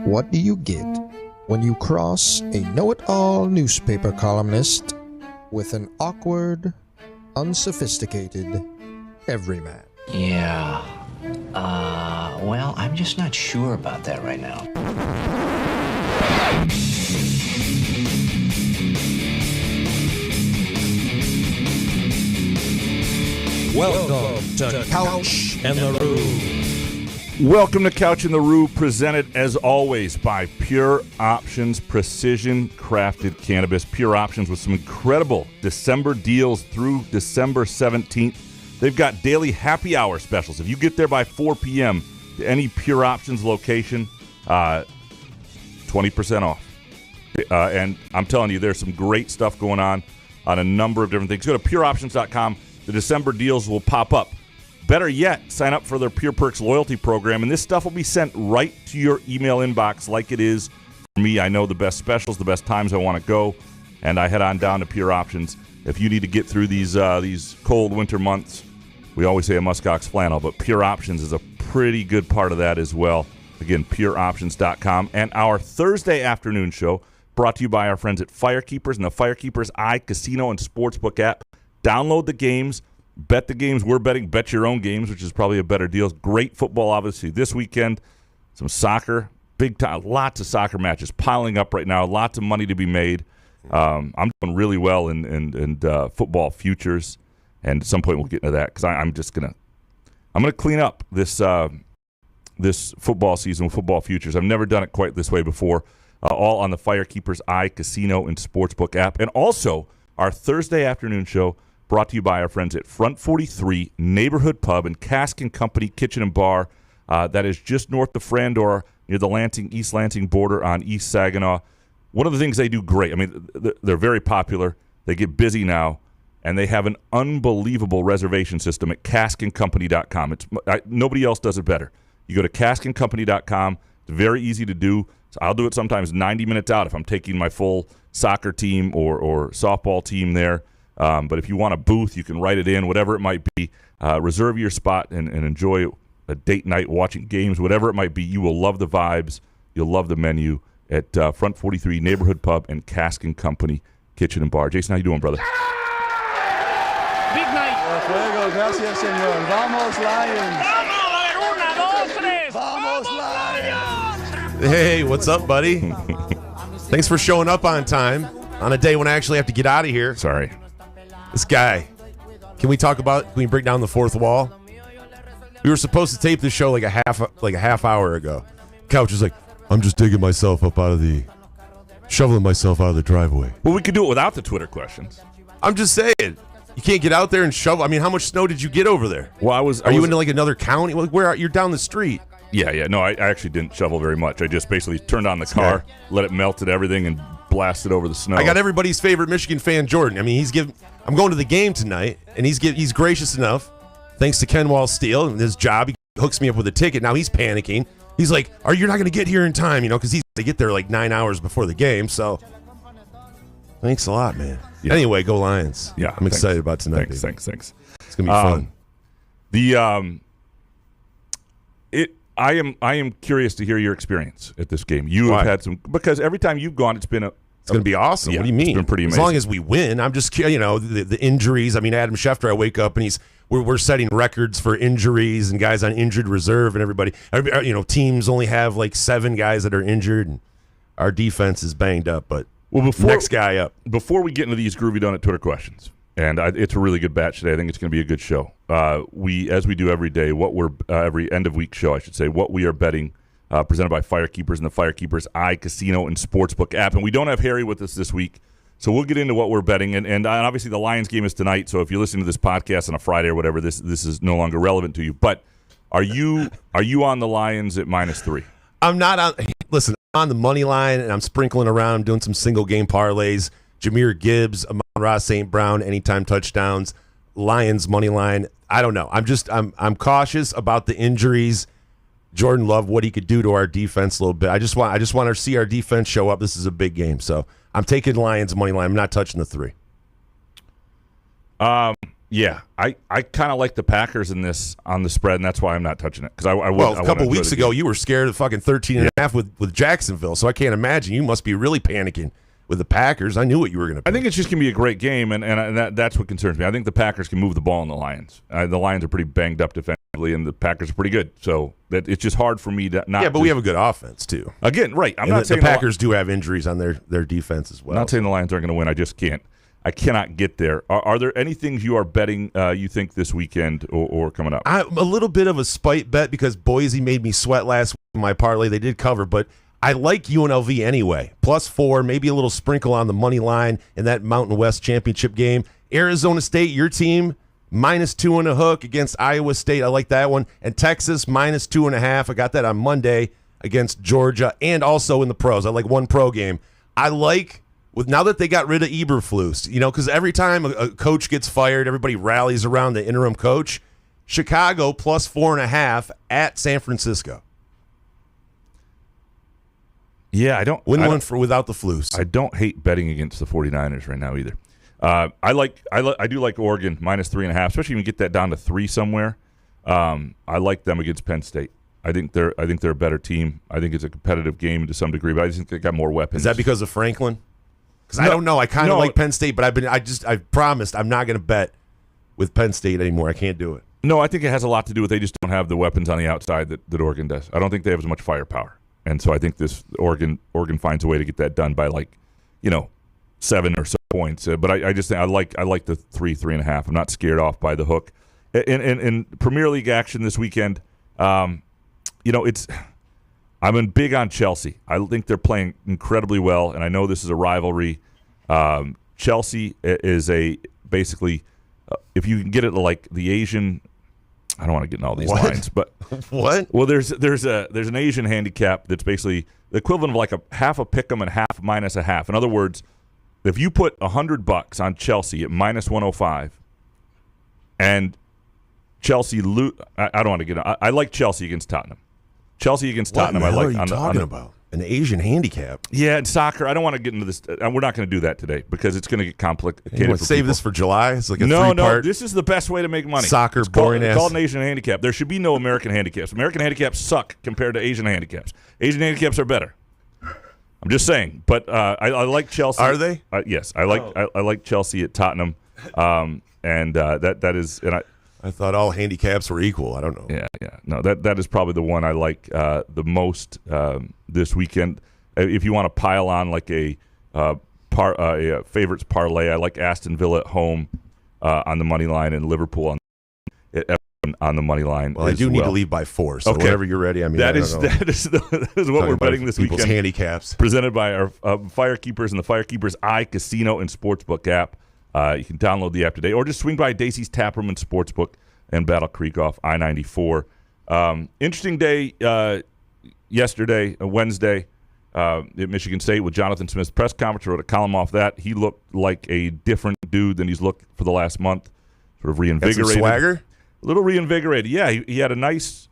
What do you get when you cross a know-it-all newspaper columnist with an awkward, unsophisticated everyman? Yeah. Well, I'm just not sure about that right now. Welcome to Couch and the Rube. Welcome to Couch and the Rube, presented as always by Pure Options Precision Crafted Cannabis. Pure Options with some incredible December deals through December 17th. They've got daily happy hour specials. If you get there by 4 p.m. to any Pure Options location, 20% off. And I'm telling you, there's some great stuff going on a number of different things. Go to pureoptions.com. The December deals will pop up. Better yet, sign up for their Pure Perks loyalty program, and this stuff will be sent right to your email inbox like it is for me. I know the best specials, the best times I want to go, and I head on down to Pure Options. If you need to get through these cold winter months, we always say a muskox flannel, but Pure Options is a pretty good part of that as well. Again, pureoptions.com. And our Thursday afternoon show brought to you by our friends at Firekeepers and the Firekeepers iCasino and Sportsbook app. Download the games. Bet the games we're betting. Bet your own games, which is probably a better deal. Great football, obviously, this weekend. Some soccer, big time. Lots of soccer matches piling up right now. Lots of money to be made. I'm doing really well in football futures, and at some point we'll get into that because I'm gonna clean up this football season with football futures. I've never done it quite this way before. All on the Firekeepers iCasino and Sportsbook app, and also our Thursday afternoon show. Brought to you by our friends at Front 43 Neighborhood Pub and Cask and Company Kitchen and Bar. That is just north of Frandor, near the East Lansing border on East Saginaw. One of the things they do great, I mean, they're very popular. They get busy now, and they have an unbelievable reservation system at caskandcompany.com. Nobody else does it better. You go to caskandcompany.com. It's very easy to do. So I'll do it sometimes 90 minutes out if I'm taking my full soccer team or softball team there. But if you want a booth, you can write it in, whatever it might be. Reserve your spot and enjoy a date night, watching games, whatever it might be. You will love the vibes. You'll love the menu at Front 43 Neighborhood Pub and Cask and Company Kitchen and Bar. Jason, how you doing, brother? Big night. Fuego, gracias, señor. Vamos, Lions. Vamos, Lions. Hey, what's up, buddy? Thanks for showing up on time on a day when I actually have to get out of here. Sorry. This guy. Can we break down the fourth wall? We were supposed to tape the show like a half hour ago. Couch is like, I'm just shoveling myself out of the driveway. Well, we could do it without the Twitter questions. I'm just saying. You can't get out there and shovel. I mean, how much snow did you get over there? Well, Are you into like another county? Where you're down the street? Yeah. No, I actually didn't shovel very much. I just basically turned on the car, let it melt at everything, and blasted over the snow. I got everybody's favorite Michigan fan, Jordan. I mean, I'm going to the game tonight, and he's gracious enough, thanks to Ken Wall Steele and his job. He hooks me up with a ticket. Now he's panicking. He's like, you're not going to get here in time, because they get there like 9 hours before the game. So thanks a lot, man. Yeah. Anyway, go Lions. Yeah, I'm excited about tonight. Thanks. It's going to be fun. I am curious to hear your experience at this game. You have had some, because every time you've gone, it's going to be awesome. Yeah, what do you mean? It's been pretty amazing. As long as we win. I'm just, the injuries. I mean, Adam Schefter, I wake up and we're setting records for injuries and guys on injured reserve and everybody. Teams only have like 7 guys that are injured, and our defense is banged up. But next guy up. Before we get into these groovy donut Twitter questions, and it's a really good batch today. I think it's going to be a good show. As we do every day, every end of week show, I should say, what we are betting, presented by Firekeepers and the Firekeepers iCasino and Sportsbook app. And we don't have Harry with us this week, so we'll get into what we're betting. And obviously the Lions game is tonight, so if you're listening to this podcast on a Friday or whatever, this is no longer relevant to you. But are you on the Lions at -3? I'm not on. Listen, I'm on the money line, and I'm sprinkling around. I'm doing some single game parlays. Jahmyr Gibbs, Amon-Ra St. Brown, anytime touchdowns. Lions money line. I don't know. I'm cautious about the injuries. Jordan Love, what he could do to our defense a little bit. I just want to see our defense show up. This is a big game, so I'm taking Lions money line. I'm not touching the 3. Yeah, I kind of like the Packers in this on the spread, and that's why I'm not touching it. Because a couple weeks ago, you were scared of fucking 13.5 with Jacksonville, so I can't imagine. You must be really panicking with the Packers. I knew what you were going to pick. I think it's just going to be a great game, and that's what concerns me. I think the Packers can move the ball on the Lions. The Lions are pretty banged up defensively, and the Packers are pretty good. So it's just hard for me to not. Yeah, but we have a good offense, too. Again, right. I'm not saying the Packers do have injuries on their defense as well. I'm not saying the Lions aren't going to win. I just can't. I cannot get there. Are there any things you are betting you think this weekend or coming up? I'm a little bit of a spite bet because Boise made me sweat last week in my parlay. They did cover, but I like UNLV anyway. +4, maybe a little sprinkle on the money line in that Mountain West championship game. Arizona State, your team, -2 on the hook against Iowa State. I like that one. And Texas, -2.5. I got that on Monday against Georgia and also in the pros. I like one pro game. I like... now that they got rid of Eberflus, because every time a coach gets fired, everybody rallies around the interim coach. Chicago +4.5 at San Francisco. Yeah, I don't win one for without the Flus. I don't hate betting against the 49ers right now either. I do like Oregon -3.5, especially when you get that down to 3 somewhere. I like them against Penn State. I think they're a better team. I think it's a competitive game to some degree, but I just think they got more weapons. Is that because of Franklin? Because I don't know. I kind of like Penn State, but I promised I'm not going to bet with Penn State anymore. I can't do it. No, I think it has a lot to do with they just don't have the weapons on the outside that Oregon does. I don't think they have as much firepower, and so I think this Oregon finds a way to get that done by 7 or so points. But I just think I like the 3.5. I'm not scared off by the hook. In Premier League action this weekend, I'm big on Chelsea. I think they're playing incredibly well, and I know this is a rivalry. Chelsea is basically, if you can get it like the Asian, I don't want to get in all these lines, but what? Well, there's an Asian handicap that's basically the equivalent of like a half a pick'em and half minus a half. In other words, if you put $100 on Chelsea at -105, and Chelsea I don't want to get. I like Chelsea against Tottenham. Chelsea against Tottenham. What are you talking about? An Asian handicap? Yeah, in soccer. I don't want to get into this. We're not going to do that today because it's going to get complicated. Save this for July. It's like a no. three-part. This is the best way to make money. Soccer, boring ass. It's called an Asian handicap. There should be no American handicaps. American handicaps suck compared to Asian handicaps. Asian handicaps are better. I'm just saying. But I like Chelsea. Are they? Yes, I like Chelsea at Tottenham, and that is and I thought all handicaps were equal. I don't know. Yeah. No, that is probably the one I like the most this weekend. If you want to pile on like a favorites parlay, I like Aston Villa at home on the money line and Liverpool on the money line. Well, I do need to leave by 4, so whenever you're ready. I mean, that is what we're betting this weekend. Handicaps presented by our Firekeepers and the Firekeepers iCasino and Sportsbook app. You can download the app today, or just swing by Dacey's Taproom and Sportsbook and Battle Creek off I-94. Interesting day yesterday, Wednesday, at Michigan State with Jonathan Smith's press conference. Wrote a column off that. He looked like a different dude than he's looked for the last month. Sort of reinvigorated. Got some swagger? A little reinvigorated. Yeah, he had a nice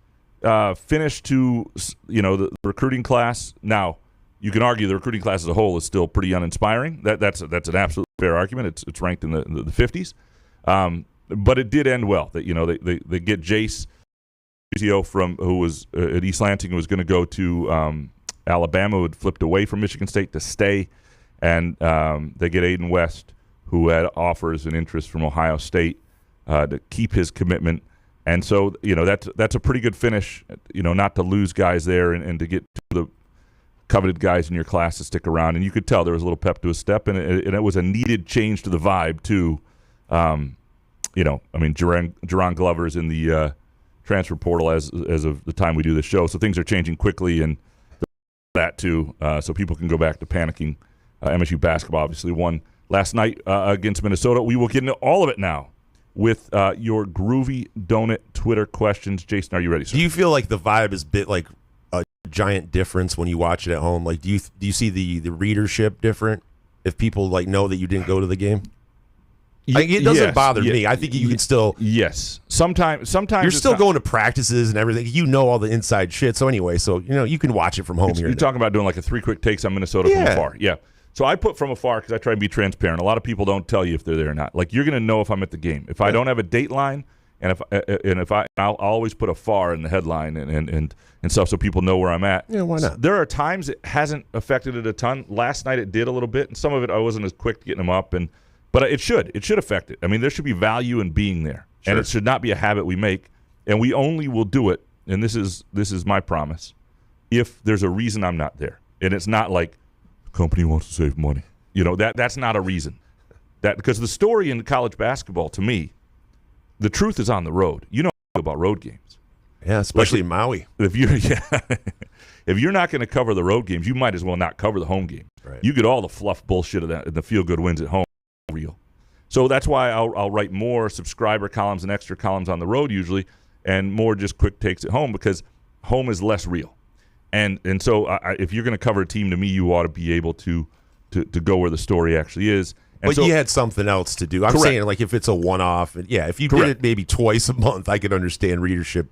finish to the recruiting class. Now, you can argue the recruiting class as a whole is still pretty uninspiring. That's an absolute fair argument. It's ranked in the 50s, but it did end well. That they get Jace who was at East Lansing, who was going to go to Alabama, who had flipped away from Michigan State to stay, and they get Aiden West, who had offers and interest from Ohio State to keep his commitment. And so that's a pretty good finish. Not to lose guys there and to get to the coveted guys in your class to stick around, and you could tell there was a little pep to his step, and it was a needed change to the vibe too. Jerron Glover's in the transfer portal as of the time we do this show, so things are changing quickly, and that too, so people can go back to panicking. MSU basketball obviously won last night against Minnesota. We will get into all of it now with your Groovy Donut Twitter questions. Jason, are you ready, sir? Do you feel like the vibe is a bit like giant difference when you watch it at home? Like, do you see the readership different if people know that you didn't go to the game? It doesn't bother me. I think you can still. Yes. Sometimes you're still going to practices and everything. All the inside shit. So anyway, you can watch it from home. You're talking about doing like a 3 quick takes on Minnesota from afar. Yeah. So I put from afar because I try and be transparent. A lot of people don't tell you if they're there or not. Like, you're going to know if I'm at the game. If I don't have a date line, I'll always put afar in the headline and stuff so people know where I'm at. Yeah, why not? There are times it hasn't affected it a ton. Last night it did a little bit, and some of it I wasn't as quick getting them up, but it should affect it. I mean, there should be value in being there, and it should not be a habit we make. And we only will do it, and this is my promise, if there's a reason I'm not there, and it's not like company wants to save money. That's not a reason. Because the story in college basketball, to me, the truth is on the road. You know about road games. Yeah, especially Maui. If you're not going to cover the road games, you might as well not cover the home games. Right. You get all the fluff bullshit of that and the feel-good wins at home. Real. So that's why I'll write more subscriber columns and extra columns on the road usually, and more just quick takes at home, because home is less real. And so if you're going to cover a team, to me, you ought to be able to go where the story actually is. And but you had something else to do. I'm saying, like, if it's a one-off, if you did it maybe twice a month, I could understand readership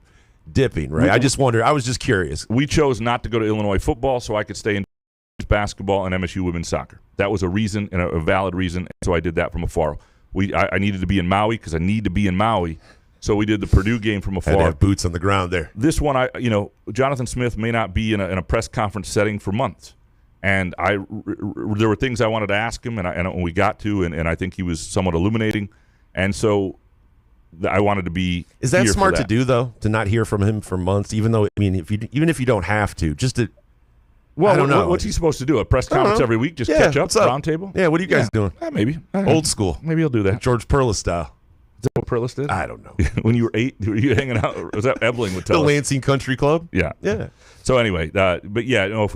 dipping, right? I was just curious. We chose not to go to Illinois football so I could stay in basketball and MSU women's soccer. That was a reason, and a valid reason, so I did that from afar. I needed to be in Maui because I need to be in Maui, so we did the Purdue game from afar. Had to have boots on the ground there. This one, Jonathan Smith may not be in a press conference setting for months. And there were things I wanted to ask him, and we got to, and I think he was somewhat illuminating. And so I wanted to be. Is that smart to do, though, to not hear from him for months? Even though, I mean, even if you don't have to, just to. Well, I don't know. What's he supposed to do? A press conference every week? Just catch up, round table? Yeah, what are you guys doing? Maybe Old school. Maybe he'll do that. George Perla style. Is that what Perlis did? I don't know. When you were 8, were you hanging out? Was that Ebling would tell the us? Lansing Country Club? Yeah. So anyway, but yeah,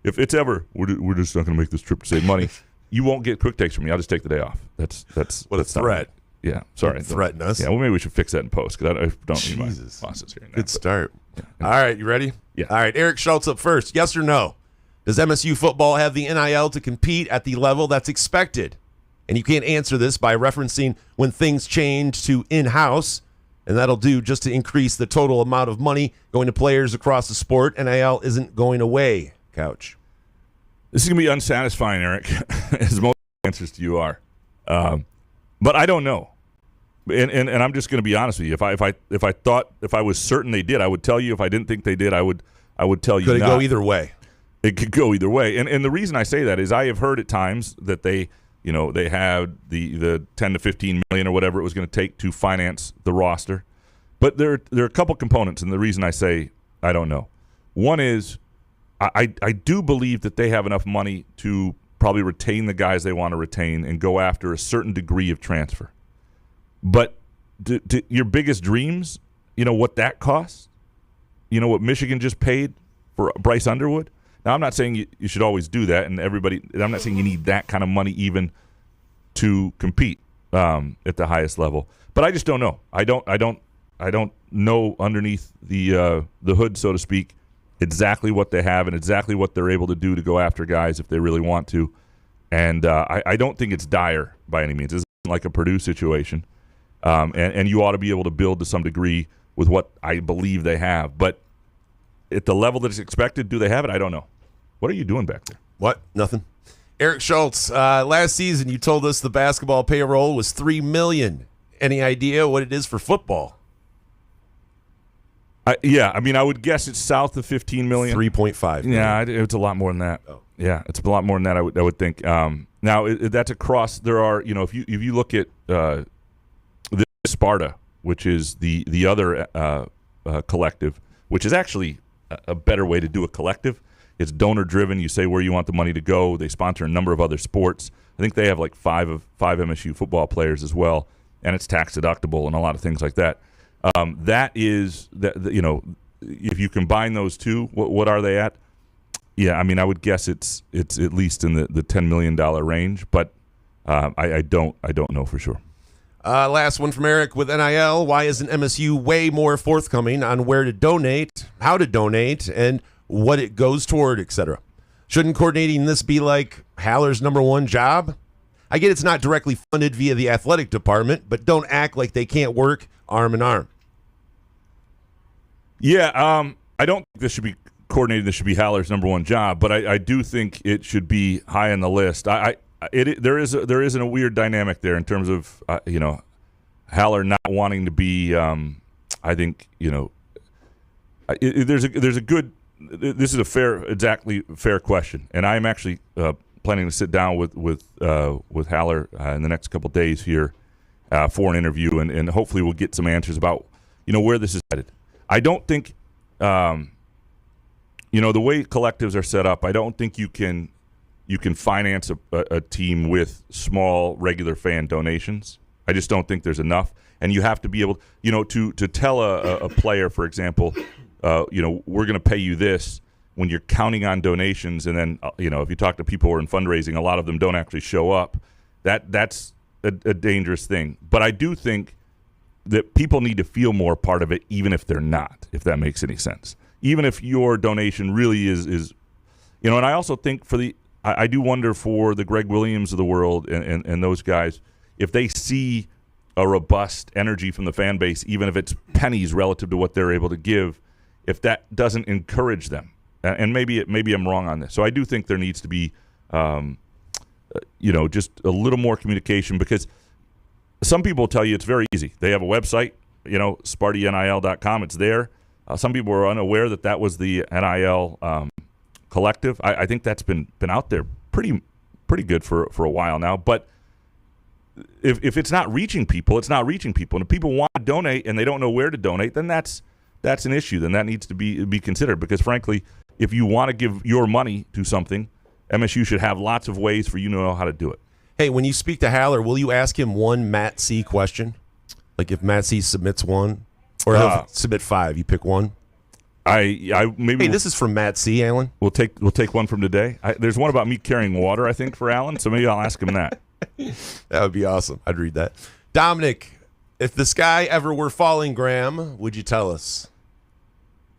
if it's ever, we're just not going to make this trip to save money, you won't get quick takes from me. I'll just take the day off. That's what a threat. Yeah, sorry. Threaten us. Yeah, well, maybe we should fix that in post, because I don't need my Jesus. bosses here. Good start. Yeah. All right, you ready? Yeah. All right, Eric Schultz up first. Yes or no? Does MSU football have the NIL to compete at the level that's expected? And you can't answer this by referencing when things change to in-house, and that'll do just to increase the total amount of money going to players across the sport. NIL isn't going away, Couch. This is going to be unsatisfying, Eric, as most answers to you are. But I don't know. And I'm just going to be honest with you. If I was certain they did, I would tell you. If I didn't think they did, I would tell you. Could it go either way? It could go either way. And the reason I say that is I have heard at times that they had the 10 to 15 million or whatever it was going to take to finance the roster. But there are a couple components, and the reason I say I don't know. One is I do believe that they have enough money to probably retain the guys they want to retain and go after a certain degree of transfer. But your biggest dreams, what that costs? What Michigan just paid for Bryce Underwood? Now, I'm not saying you should always do that, and I'm not saying you need that kind of money even to compete at the highest level. But I just don't know. I don't know underneath the hood, so to speak, exactly what they have and exactly what they're able to do to go after guys if they really want to. And I don't think it's dire by any means. It's like a Purdue situation, and you ought to be able to build to some degree with what I believe they have. But at the level that is expected, do they have it? I don't know. What are you doing back there? What? Nothing. Eric Schultz, last season you told us the basketball payroll was $3 million. Any idea what it is for football? I would guess it's south of 15 million. 3.5. Yeah, it's a lot more than that. Oh. Yeah, it's a lot more than that. I would think. Now that's across. There are if you look at the Sparta, which is the other collective, which is actually a better way to do a collective. It's donor driven. You say where you want the money to go. They sponsor a number of other sports. I think they have like five MSU football players as well, and it's tax deductible and a lot of things like that. That is that if you combine those two, what are they at? Yeah, I would guess it's at least in the $10 million range, but I don't know for sure. Last one from Eric with NIL. Why isn't MSU way more forthcoming on where to donate, how to donate, and what it goes toward, etc.? Shouldn't coordinating this be like Haller's number one job? I get it's not directly funded via the athletic department, but don't act like they can't work arm in arm. Yeah, I don't think this should be coordinating this should be Haller's number one job, but I do think it should be high on the list. There is a weird dynamic there in terms of Haller not wanting to be. I think there's a good. This is a fair question, and I'm actually planning to sit down with Haller in the next couple of days here for an interview, and hopefully we'll get some answers about where this is headed. I don't think. The way collectives are set up, I don't think you can finance a team with small regular fan donations. I just don't think there's enough, and you have to be able, to tell a player, for example, we're going to pay you this when you're counting on donations, and then if you talk to people who are in fundraising, a lot of them don't actually show up. That's a dangerous thing. But I do think that people need to feel more part of it, even if they're not, if that makes any sense. Even if your donation really is and I also think I do wonder for the Greg Williams of the world and those guys, if they see a robust energy from the fan base, even if it's pennies relative to what they're able to give, if that doesn't encourage them. And maybe I'm wrong on this. So I do think there needs to be, just a little more communication, because some people tell you it's very easy. They have a website, SpartyNIL.com. It's there. Some people are unaware that was the NIL collective. I think that's been out there pretty good for a while now. But if it's not reaching people, it's not reaching people. And if people want to donate and they don't know where to donate, then that's an issue. Then that needs to be considered. Because frankly, if you want to give your money to something, MSU should have lots of ways for you to know how to do it. Hey, when you speak to Haller, will you ask him one Matt C question? Like if Matt C submits one? Or he'll submit 5. You pick one. I maybe. Hey, this is from Matt C. Alan. We'll take one from today. There's one about me carrying water, I think, for Alan. So maybe I'll ask him that. That would be awesome. I'd read that. Dominic, if the sky ever were falling, Graham, would you tell us?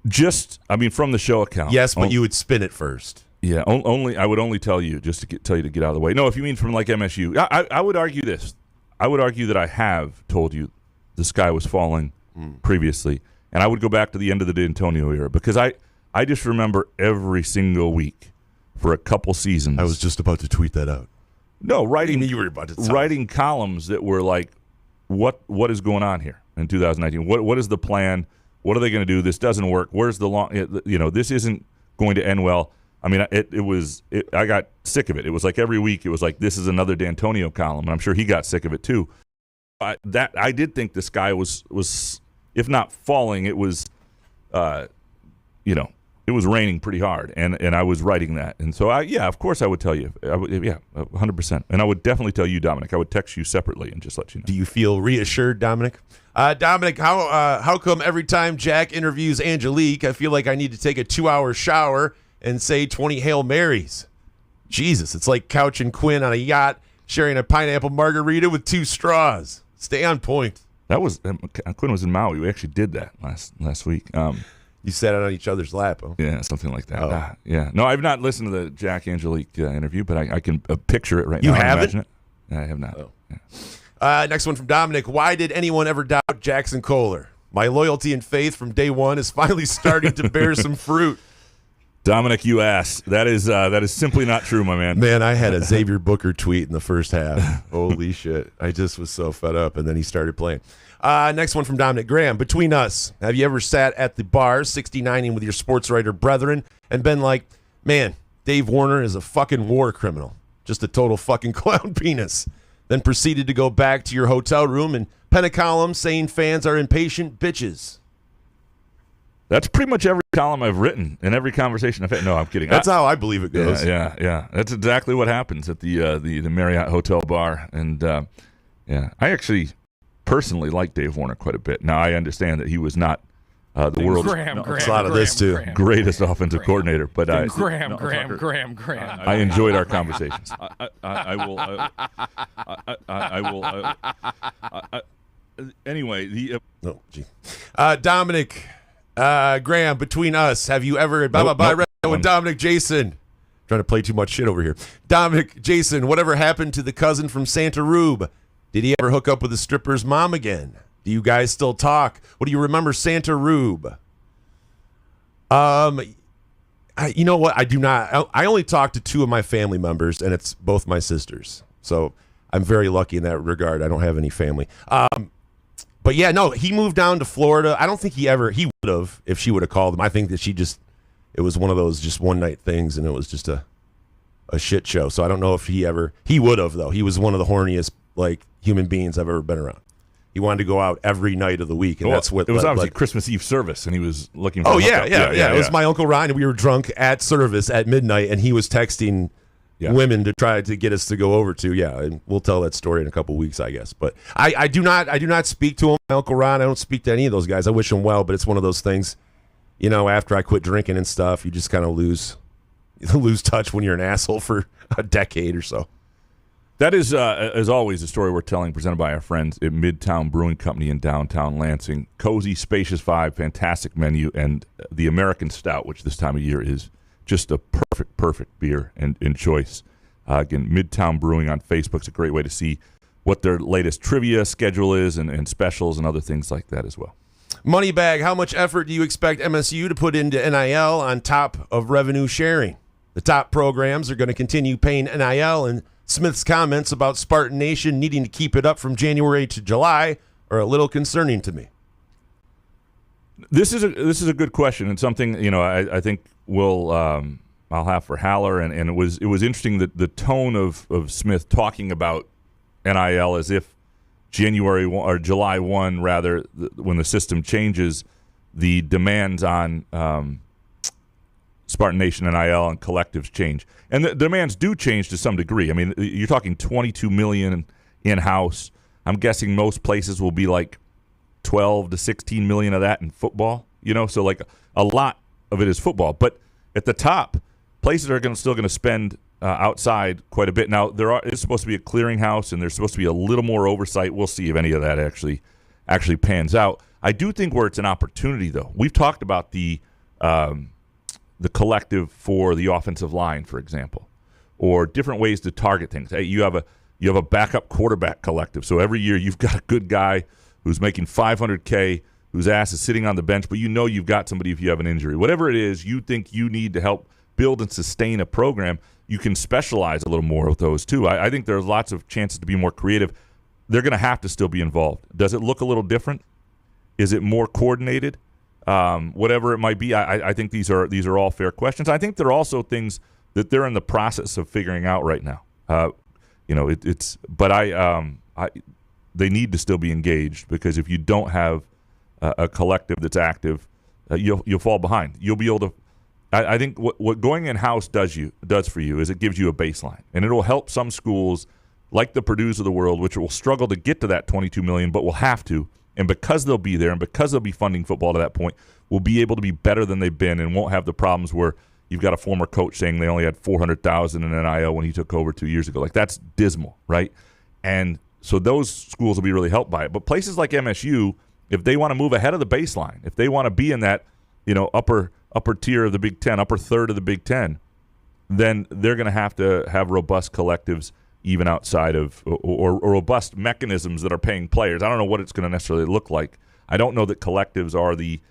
From the show account. Yes, but you would spin it first. Yeah, I would only tell you just to tell you to get out of the way. No, if you mean from like MSU, I would argue this. I would argue that I have told you the sky was falling previously, and I would go back to the end of the D'Antonio era, because I just remember every single week for a couple seasons. I was just about to tweet that out. No, writing. You were about to writing columns that were like, what is going on here in 2019? What is the plan? What are they going to do? This doesn't work. Where's the long? This isn't going to end well. I mean, I got sick of it. It was like every week it was like, this is another D'Antonio column, and I'm sure he got sick of it too. I did think the sky was if not falling, it was, it was raining pretty hard, and I was writing that, and so of course I would tell you, 100%, and I would definitely tell you, Dominic. I would text you separately and just let you know. Do you feel reassured, Dominic? Dominic, how come every time Jack interviews Angelique, I feel like I need to take a 2-hour shower and say 20 Hail Marys? Jesus, it's like Couch and Quinn on a yacht sharing a pineapple margarita with 2 straws. Stay on point. That was Quinn was in Maui. We actually did that last week. You sat on each other's lap, huh? Yeah, something like that. Oh. Yeah. No, I've not listened to the Jack Angelique interview, but I can picture it right now. You haven't? Imagine it. I have not. Oh. Yeah. Next one from Dominic. Why did anyone ever doubt Jackson Kohler? My loyalty and faith from day one is finally starting to bear some fruit. Dominic, you ass. That is simply not true, my man. Man, I had a Xavier Booker tweet in the first half. Holy shit. I just was so fed up, and then he started playing. Next one from Dominic. Graham, between us, have you ever sat at the bar 69ing with your sports writer brethren and been like, man, Dave Warner is a fucking war criminal. Just a total fucking clown penis. Then proceeded to go back to your hotel room and pen a column saying fans are impatient bitches. That's pretty much every column I've written and every conversation I've had. No, I'm kidding. That's how I believe it goes. Yeah. That's exactly what happens at the Marriott Hotel bar. And I actually personally like Dave Warner quite a bit. Now I understand that he was not the world's greatest offensive coordinator, but I enjoyed our conversations. I will. Anyway, Dominic. Graham, between us, have you ever with Dominic Jason? Trying to play too much shit over here. Dominic Jason, whatever happened to the cousin from Santa Rube? Did he ever hook up with the stripper's mom again? Do you guys still talk? What do you remember Santa Rube? You know what? I do not. I only talk to 2 of my family members, and it's both my sisters. So I'm very lucky in that regard. I don't have any family. But yeah, no, he moved down to Florida. I don't think he would have if she would have called him. I think that it was one of those just one night things, and it was just a shit show. So I don't know if he would have, though. He was one of the horniest human beings I've ever been around. He wanted to go out every night of the week, and that's what it was. Obviously Christmas Eve service, and he was looking for. Oh yeah. It was my Uncle Ryan, and we were drunk at service at midnight, and he was texting women to try to get us to go over to. Yeah, and we'll tell that story in a couple of weeks, I guess. But I do not speak to him, my Uncle Ron. I don't speak to any of those guys. I wish him well, but it's one of those things. After I quit drinking and stuff, you just kind of lose touch when you're an asshole for a decade or so. That is, as always, a story we're telling, presented by our friends at Midtown Brewing Company in downtown Lansing. Cozy, spacious vibe, fantastic menu, and the American Stout, which this time of year is just a perfect beer and choice. Again, Midtown Brewing on Facebook is a great way to see what their latest trivia schedule is and specials and other things like that as well. Moneybag, how much effort do you expect MSU to put into NIL on top of revenue sharing? The top programs are going to continue paying NIL, and Smith's comments about Spartan Nation needing to keep it up from January to July are a little concerning to me. This is a good question, and something I think I'll have for Haller, and it was interesting that the tone of Smith talking about NIL as if January 1, or July 1 rather, when the system changes, the demands on Spartan Nation NIL and collectives change. And the demands do change to some degree. I mean, you're talking $22 million in-house. I'm guessing most places will be like $12 to $16 million of that in football. So a lot of it is football. But at the top, places are still going to spend outside quite a bit. Now, it's supposed to be a clearinghouse, and there's supposed to be a little more oversight. We'll see if any of that actually pans out. I do think where it's an opportunity, though. We've talked about the collective for the offensive line, for example, or different ways to target things. Hey, you have a backup quarterback collective. So every year you've got a good guy who's making $500K, whose ass is sitting on the bench, but you've got somebody if you have an injury. Whatever it is you think you need to help build and sustain a program, you can specialize a little more with those too. I think there's lots of chances to be more creative. They're going to have to still be involved. Does it look a little different? Is it more coordinated? Whatever it might be, I think these are all fair questions. I think there are also things that they're in the process of figuring out right now. They need to still be engaged, because if you don't have a collective that's active, you'll fall behind. You'll be able to. I think what going in-house does for you is it gives you a baseline, and it'll help some schools like the Purdue's of the world, which will struggle to get to that $22 million, but will have to. And because they'll be there, and because they'll be funding football to that point, will be able to be better than they've been, and won't have the problems where you've got a former coach saying they only had $400,000 in NIL when he took over 2 years ago. That's dismal, right? And so those schools will be really helped by it. But places like MSU, if they want to move ahead of the baseline, if they want to be in that upper tier of the Big Ten, upper third of the Big Ten, then they're going to have robust collectives, even outside of or robust mechanisms that are paying players. I don't know what it's going to necessarily look like. I don't know that collectives are the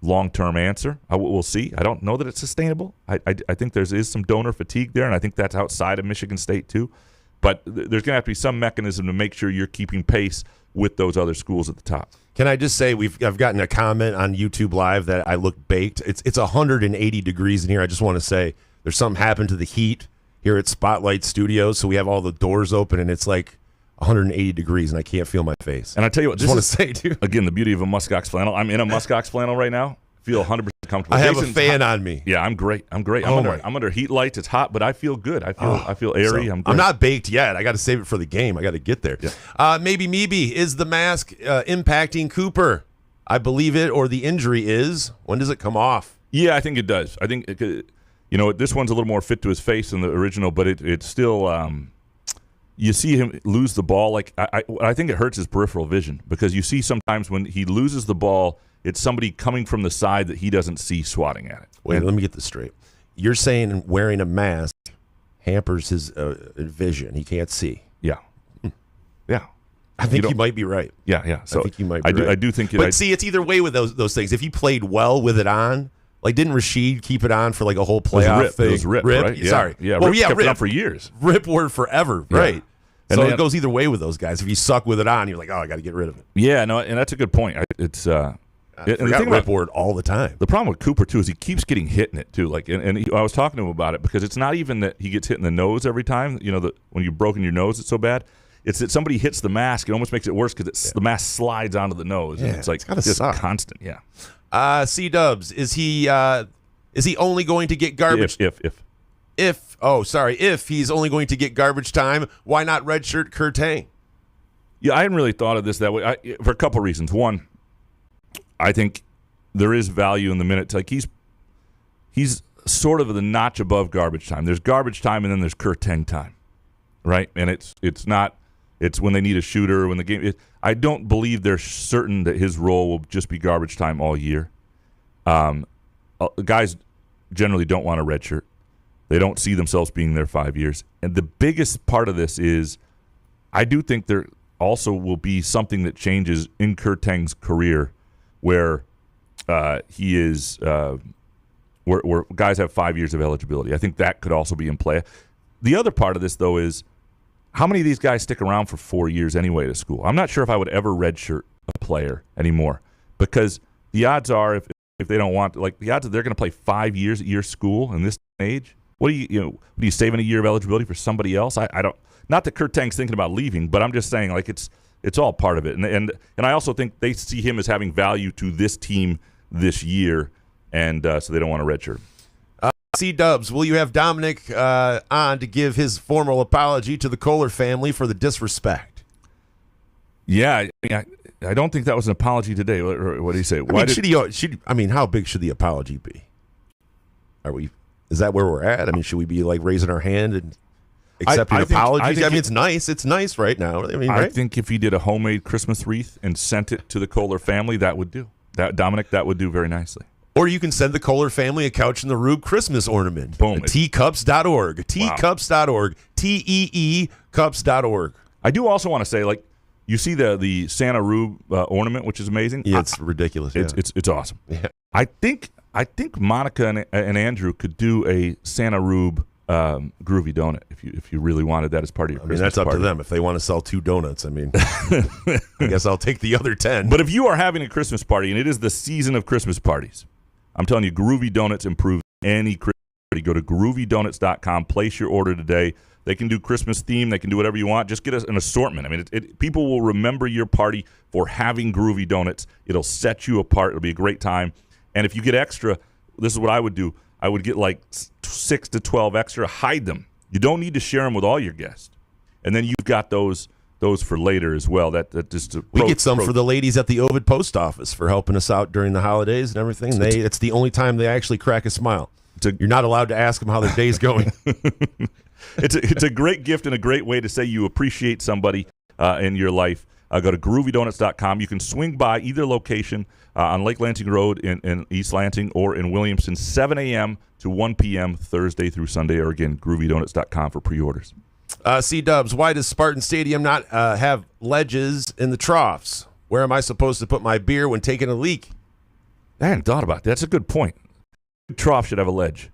long-term answer. We'll see. I don't know that it's sustainable. I think there is some donor fatigue there, and I think that's outside of Michigan State too. But there's going to have to be some mechanism to make sure you're keeping pace with those other schools at the top. Can I just say I've gotten a comment on YouTube Live that I look baked. It's 180 degrees in here. I just want to say there's something happened to the heat here at Spotlight Studios, so we have all the doors open, and it's like 180 degrees, and I can't feel my face. And I tell you what, just want to say, dude. Again, the beauty of a muskox flannel. I'm in a muskox flannel right now. Feel 100% comfortable. I have a fan on me. Yeah, I'm great. I'm under heat lights. It's hot, but I feel good. I feel airy. So, I'm not baked yet. I got to save it for the game. I got to get there. Yeah. Maybe is the mask impacting Cooper? I believe it, or the injury is. When does it come off? Yeah, I think it does. I think this one's a little more fit to his face than the original, but it's still. You see him lose the ball. I think it hurts his peripheral vision, because you see sometimes when he loses the ball, it's somebody coming from the side that he doesn't see swatting at it. Wait, let me get this straight. You're saying wearing a mask hampers his vision. He can't see. Yeah. Yeah. I think you might be right. Yeah. So I think you might be right. I do think it. But see, it's either way with those things. If he played well with it on, Like, didn't Rashid keep it on for like a whole playoff thing? It was Rip, right? Yeah. Sorry. Yeah, well, Rip kept it on for years. Rip word forever, Yeah. right? And So then- it goes either way with those guys. If you suck with it on, you're like, oh, I got to get rid of it. Yeah, no, and that's a good point. It's I and the forgot thing Rip about word all the time. the problem with Cooper too is he keeps getting hit in it too. Like, I was talking to him about it because it's not even that he gets hit in the nose every time. You know, that when you've broken your nose, it's so bad. It's that somebody hits the mask. It almost makes it worse because the mask slides onto the nose. Yeah, and it's like it's gotta just suck. constant. Yeah. C-Dubs, is he only going to get garbage? If he's only going to get garbage time, why not redshirt Kurtang? Yeah, I hadn't really thought of this that way for a couple of reasons. One, I think there is value in the minutes. Like he's sort of the notch above garbage time. There's garbage time and then there's Kurtang time, right? And it's not. It's when they need a shooter. When the game. I don't believe they're certain that his role will just be garbage time all year. Guys generally don't want a redshirt. They don't see themselves being there 5 years. And the biggest part of this is, I do think there also will be something that changes in Kurtang's career, where he is where guys have 5 years of eligibility. I think that could also be in play. The other part of this, though, is how many of these guys stick around for 4 years anyway to school? I'm not sure if I would ever redshirt a player anymore, because the odds are if they don't want, like, the odds that they're going to play 5 years at your school in this age, what are you saving a year of eligibility for somebody else? I don't. Not that Kurtang's thinking about leaving, but I'm just saying, like, it's all part of it. And I also think they see him as having value to this team this year, and so they don't want to redshirt. C-Dubs, will you have Dominic on to give his formal apology to the Kohler family for the disrespect? Yeah, I don't think that was an apology today. What do you say? How big should the apology be? Is that where we're at? I mean, should we be like raising our hand and accepting apologies? It's nice. It's nice right now. I think if he did a homemade Christmas wreath and sent it to the Kohler family, that would do. That would do very nicely. Or you can send the Kohler family a Couch in the Rube Christmas ornament. Boom. Teacups.org. Teacups.org. TEEcups.org. I do also want to say, like, you see the Santa Rube ornament, which is amazing. Yeah, it's ridiculous. Yeah. It's awesome. Yeah. I think Monica and Andrew could do a Santa Rube groovy donut if you really wanted that as part of your Christmas that's up party. to them. If they want to sell 2 donuts, I guess I'll take the other 10. But if you are having a Christmas party, and it is the season of Christmas parties, I'm telling you, Groovy Donuts improve any Christmas party. Go to groovydonuts.com, place your order today. They can do Christmas theme. They can do whatever you want. Just get an assortment. I mean, people will remember your party for having Groovy Donuts. It'll set you apart. It'll be a great time. And if you get extra, this is what I would do. I would get like 6 to 12 extra. Hide them. You don't need to share them with all your guests. And then you've got those for later as well. We get some for the ladies at the Ovid Post Office for helping us out during the holidays and everything. It's the only time they actually crack a smile. You're not allowed to ask them how their day's going. It's a great gift and a great way to say you appreciate somebody in your life. Go to groovydonuts.com. You can swing by either location on Lake Lansing Road in East Lansing or in Williamston, 7 a.m. to 1 p.m. Thursday through Sunday, or again, groovydonuts.com for pre-orders. C-Dubs, why does Spartan Stadium not have ledges in the troughs? Where am I supposed to put my beer when taking a leak? I hadn't thought about that. That's a good point. A trough should have a ledge.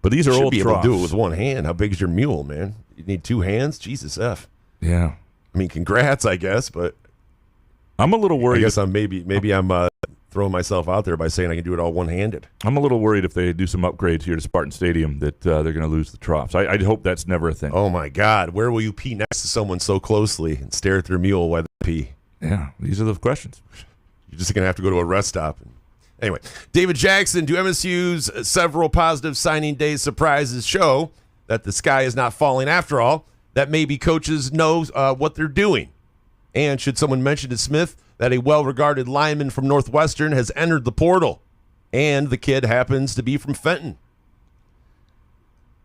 But these are old troughs. You should be able to do it with one hand. How big is your mule, man? You need 2 hands? Jesus F. Yeah. I mean, congrats, I guess, but I'm a little worried. I guess I'm throwing myself out there by saying I can do it all one-handed. I'm a little worried if they do some upgrades here to Spartan Stadium that they're going to lose the troughs. I hope that's never a thing. Oh, my God. Where will you pee next to someone so closely and stare at their mule while they pee? Yeah, these are the questions. You're just going to have to go to a rest stop. Anyway, David Jackson, do MSU's several positive signing day surprises show that the sky is not falling after all, that maybe coaches know what they're doing? And should someone mention to Smith that a well-regarded lineman from Northwestern has entered the portal, and the kid happens to be from Fenton?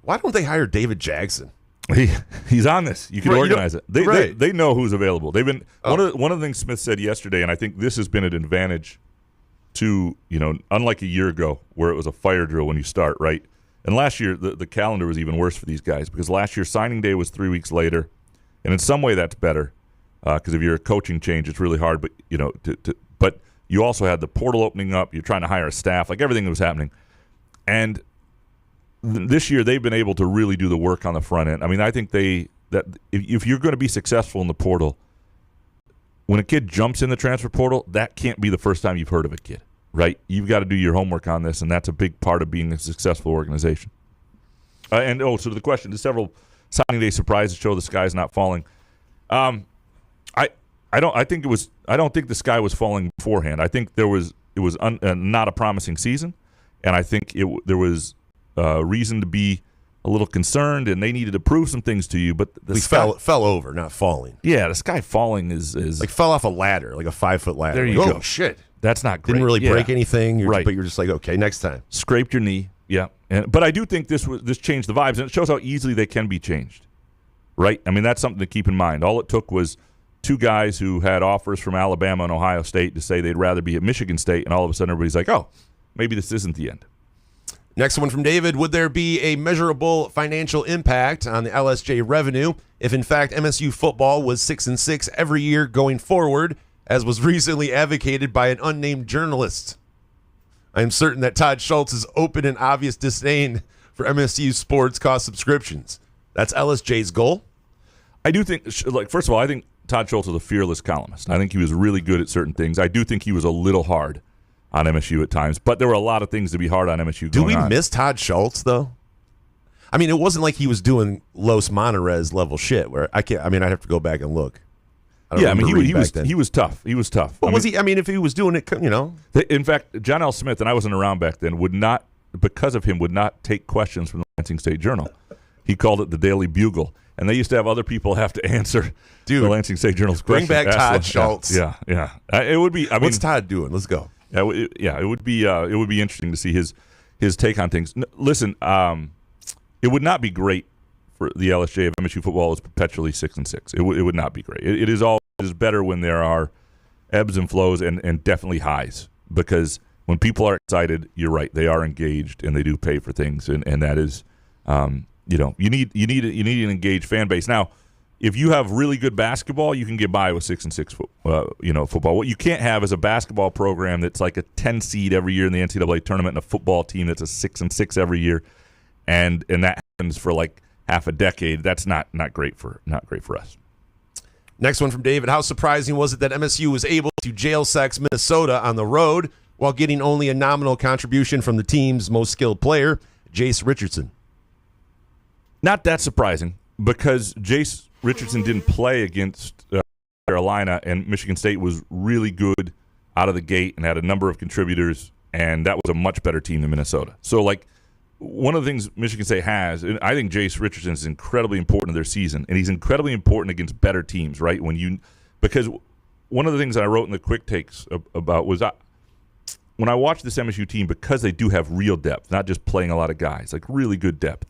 Why don't they hire David Jackson? He's on this. You can organize it. They know who's available. They've been one of the things Smith said yesterday, and I think this has been an advantage to, unlike a year ago where it was a fire drill when you start, right? And last year the calendar was even worse for these guys because last year signing day was 3 weeks later, and in some way that's better. Because if you're a coaching change, it's really hard. But but you also had the portal opening up. You're trying to hire a staff, like everything that was happening. And this year they've been able to really do the work on the front end. I mean, I think that if you're going to be successful in the portal, when a kid jumps in the transfer portal, that can't be the first time you've heard of a kid, right? You've got to do your homework on this, and that's a big part of being a successful organization. So to the question, the several signing day surprises show the sky's not falling. I don't think the sky was falling beforehand. I think it was not a promising season, and I think there was reason to be a little concerned, and they needed to prove some things to you. But the sky fell over, not falling. Yeah, the sky falling is like fell off a ladder, like a 5-foot ladder. There you go. go. Oh shit, that's not great. Didn't really break anything, right? But you're just like, okay, next time. Scraped your knee, yeah. But I do think this changed the vibes, and it shows how easily they can be changed, right? I mean, that's something to keep in mind. All it took was two guys who had offers from Alabama and Ohio State to say they'd rather be at Michigan State, and all of a sudden everybody's like, oh, maybe this isn't the end. Next one from David. Would there be a measurable financial impact on the LSJ revenue if, in fact, MSU football was 6-6 every year going forward, as was recently advocated by an unnamed journalist? I am certain that Todd Schultz's open and obvious disdain for MSU sports cost subscriptions. That's LSJ's goal. I do think, first of all, I think Todd Schultz was a fearless columnist. I think he was really good at certain things. I do think he was a little hard on MSU at times, but there were a lot of things to be hard on MSU going on. Do we miss Todd Schultz, though? I mean, it wasn't like he was doing Los Monterez level shit where I'd have to go back and look. Yeah, I mean, he was tough. He was tough. But was he? I mean, if he was doing it, In fact, John L. Smith, and I wasn't around back then, would not take questions from the Lansing State Journal. He called it the Daily Bugle. And they used to have other people have to answer the Lansing State Journal's questions. Bring back Todd Schultz. Yeah. It would be. What's Todd doing? Let's go. It would be interesting to see his take on things. Listen, it would not be great for the LSJ if MSU football was perpetually 6-6. It would not be great. It is better when there are ebbs and flows and definitely highs, because when people are excited, you're right, they are engaged and they do pay for things, and that is you need an engaged fan base. Now, if you have really good basketball, you can get by with 6-6 football. What you can't have is a basketball program that's like a 10 seed every year in the NCAA tournament, and a football team that's a 6-6 every year, and that happens for like half a decade. That's not great for us. Next one from David. How surprising was it that MSU was able to jail sex Minnesota on the road while getting only a nominal contribution from the team's most skilled player, Jace Richardson? Not that surprising, because Jace Richardson didn't play against Carolina, and Michigan State was really good out of the gate and had a number of contributors, and that was a much better team than Minnesota. So, one of the things Michigan State has, and I think Jace Richardson is incredibly important to their season, and he's incredibly important against better teams, right? Because one of the things I wrote in the quick takes about was when I watch this MSU team, because they do have real depth, not just playing a lot of guys, like really good depth,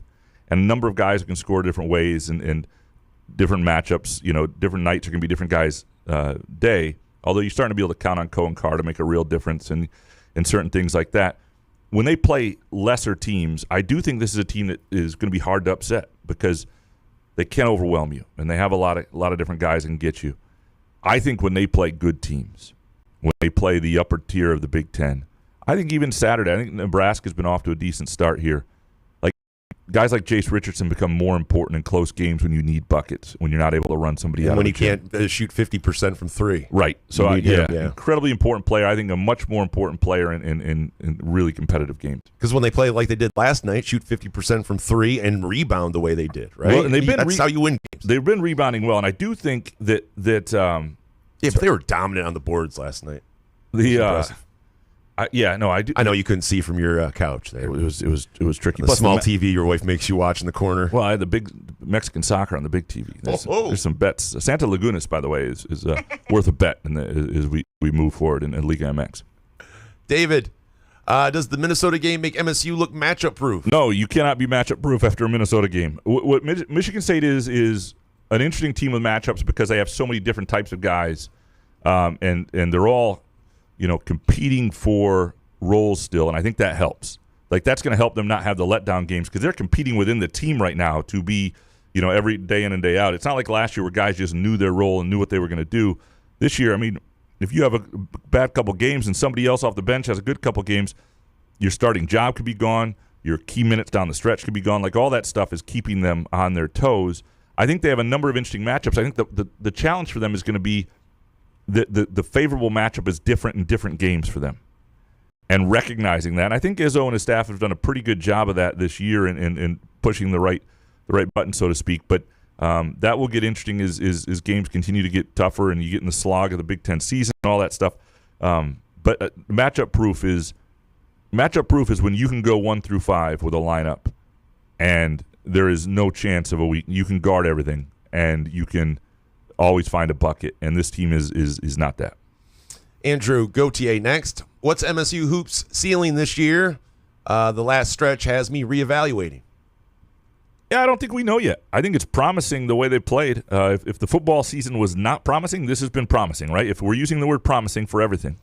and a number of guys who can score different ways and different matchups, different nights are going to be different guys' day, although you're starting to be able to count on Cohen Carr to make a real difference in certain things like that. When they play lesser teams, I do think this is a team that is going to be hard to upset, because they can overwhelm you, and they have a lot of different guys that can get you. I think when they play good teams, when they play the upper tier of the Big Ten, I think even Saturday, I think Nebraska's been off to a decent start here. Guys like Jace Richardson become more important in close games when you need buckets, when you're not able to run somebody out. When you can't shoot 50% from three. Right. So, incredibly important player. I think a much more important player in really competitive games. Because when they play like they did last night, shoot 50% from three and rebound the way they did, right? Well, and that's how you win games. They've been rebounding well, and I do think that but they were dominant on the boards last night. I do. I know you couldn't see from your couch there. It was tricky. The small TV your wife makes you watch in the corner. Well, I had the big Mexican soccer on the big TV. There's some bets. Santa Lagunas, by the way, is worth a bet as we move forward in Liga MX. David, does the Minnesota game make MSU look matchup proof? No, you cannot be matchup proof after a Minnesota game. What Michigan State is an interesting team with matchups because they have so many different types of guys, and they're all competing for roles still, and I think that helps. That's going to help them not have the letdown games, because they're competing within the team right now to be, every day in and day out. It's not like last year where guys just knew their role and knew what they were going to do. This year, I mean, if you have a bad couple games and somebody else off the bench has a good couple games, Your starting job could be gone. Your key minutes down the stretch could be gone. Like all that stuff is keeping them on their toes. I think they have a number of interesting matchups. I think the challenge for them is going to be the favorable matchup is different in different games for them. And recognizing that. And I think Izzo and his staff have done a pretty good job of that this year in pushing the right button, so to speak. But that will get interesting as games continue to get tougher and you get in the slog of the Big Ten season and all that stuff. But matchup proof is when you can go 1 through 5 with a lineup and there is no chance of a week. You can guard everything and you can always find a bucket. And this team is not that. Andrew Gauthier next. What's MSU Hoops ceiling this year? The last stretch has me reevaluating. Yeah, I don't think we know yet. I think it's promising the way they played. If the football season was not promising, this has been promising, right? If we're using the word promising for everything.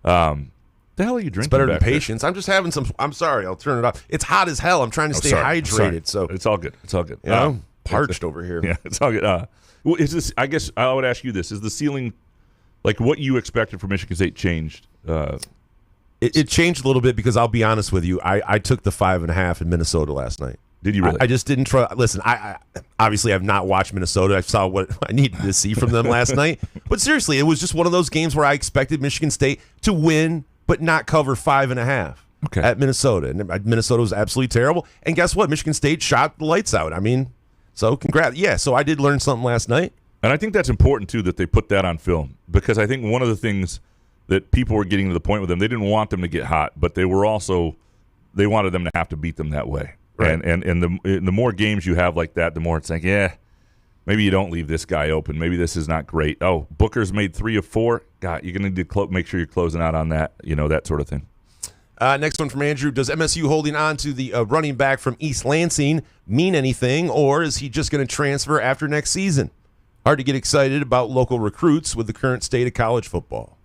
The hell are you drinking? It's better than back patience. I'm just having some. I'm sorry. I'll turn it off. It's hot as hell. I'm trying to stay hydrated. So it's all good. It's all good. You know, parched over here. Yeah, it's all good. Well, is this? I guess I would ask you this: is the ceiling like what you expected from Michigan State changed? It changed a little bit because I'll be honest with you. I took the 5.5 in Minnesota last night. Did you really? I just didn't try. Listen, I obviously have not watched Minnesota. I saw what I needed to see from them last night. But seriously, it was just one of those games where I expected Michigan State to win, but not cover 5.5 at Minnesota. And Minnesota was absolutely terrible. And guess what? Michigan State shot the lights out. I mean, so congrats. Yeah, so I did learn something last night. And I think that's important, too, that they put that on film. Because I think one of the things that people were getting to the point with them, they didn't want them to get hot, but they wanted them to have to beat them that way. Right. And the more games you have like that, the more it's like, yeah, maybe you don't leave this guy open. Maybe this is not great. Oh, Booker's made 3 of 4. God, you're going to need to make sure you're closing out on that, that sort of thing. Next one from Andrew. Does MSU holding on to the running back from East Lansing mean anything, or is he just going to transfer after next season? Hard to get excited about local recruits with the current state of college football.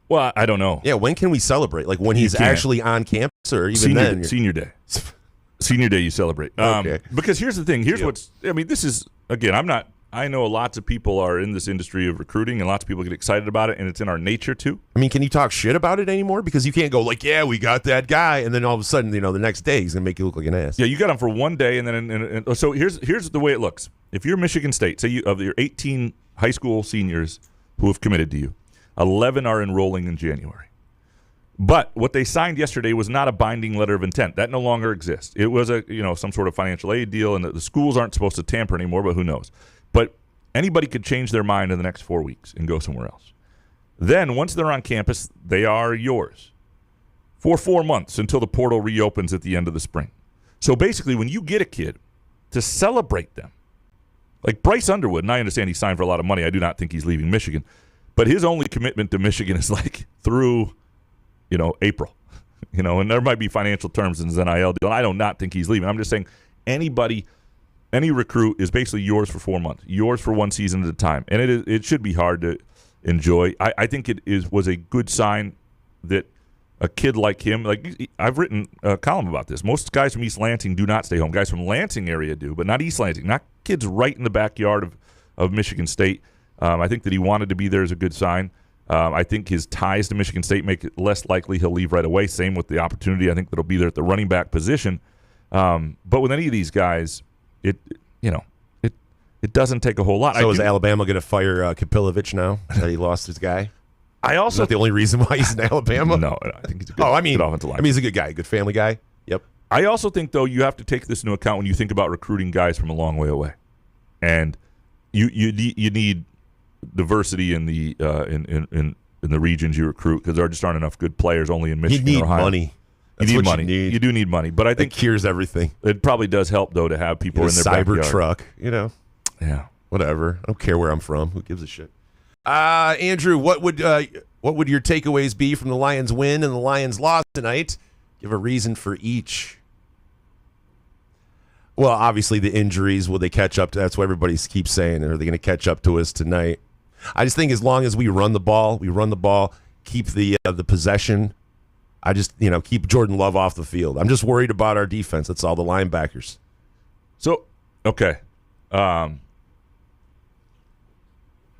Well, I don't know. Yeah, when can we celebrate? Like when he's actually on campus or even then? Senior day. Senior day you celebrate. Okay. Because here's the thing. This is, again, I know lots of people are in this industry of recruiting and lots of people get excited about it and it's in our nature too. I mean, can you talk shit about it anymore? Because you can't go like, yeah, we got that guy. And then all of a sudden, the next day he's going to make you look like an ass. Yeah, you got him for one day. And then, so here's the way it looks. If you're Michigan State, say of your 18 high school seniors who have committed to you, 11 are enrolling in January. But what they signed yesterday was not a binding letter of intent. That no longer exists. It was some sort of financial aid deal, and the schools aren't supposed to tamper anymore, but who knows. But anybody could change their mind in the next 4 weeks and go somewhere else. Then once they're on campus, they are yours for 4 months until the portal reopens at the end of the spring. So basically when you get a kid to celebrate them, like Bryce Underwood, and I understand he signed for a lot of money. I do not think he's leaving Michigan. But his only commitment to Michigan is like through, April, and there might be financial terms in his NIL deal. And I do not think he's leaving. I'm just saying any recruit is basically yours for 4 months, yours for one season at a time. And it should be hard to enjoy. I think was a good sign that a kid like him, like I've written a column about this. Most guys from East Lansing do not stay home. Guys from Lansing area do, but not East Lansing. Not kids right in the backyard of Michigan State. I think that he wanted to be there is a good sign. I think his ties to Michigan State make it less likely he'll leave right away. Same with the opportunity. I think that'll be there at the running back position. But with any of these guys, it doesn't take a whole lot. So is Alabama going to fire Kapilovic now that he lost his guy? Is that the only reason why he's in Alabama? No, I think he's a good offensive line. He's a good guy, good family guy. Yep. I also think, though, you have to take this into account when you think about recruiting guys from a long way away. And you need diversity in the regions you recruit because there just aren't enough good players only in Michigan or Ohio. Money. You need money. You do need money, but I think it cures everything. It probably does help though to have people in their cyber backyard. Truck. Yeah, whatever. I don't care where I'm from. Who gives a shit? Andrew, what would your takeaways be from the Lions win and the Lions loss tonight? Give a reason for each. Well, obviously the injuries. Will they catch up? That's what everybody keeps saying. Are they going to catch up to us tonight? I just think as long as we run the ball, keep the possession. I just keep Jordan Love off the field. I'm just worried about our defense. That's all, the linebackers. So okay,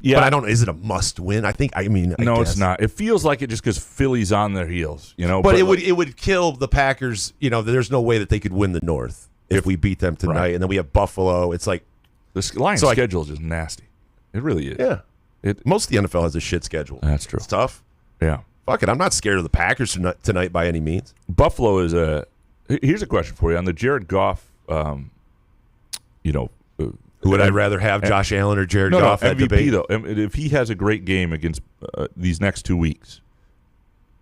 Yeah, but I don't. Is it a must win? I mean, no, guess. it's not. It feels like it just because Philly's on their heels, But it would kill the Packers. There's no way that they could win the North if we beat them tonight, right. and then we have Buffalo. It's like the Lions' schedule is just nasty. It really is. Yeah, most of the NFL has a shit schedule. That's true. It's tough. Yeah, fuck it. I'm not scared of the Packers tonight by any means. Buffalo is a. Here's a question for you on the Jared Goff. Who would I rather have, Josh Allen or Jared Goff? No, at MVP debate? though. If he has a great game against these next 2 weeks,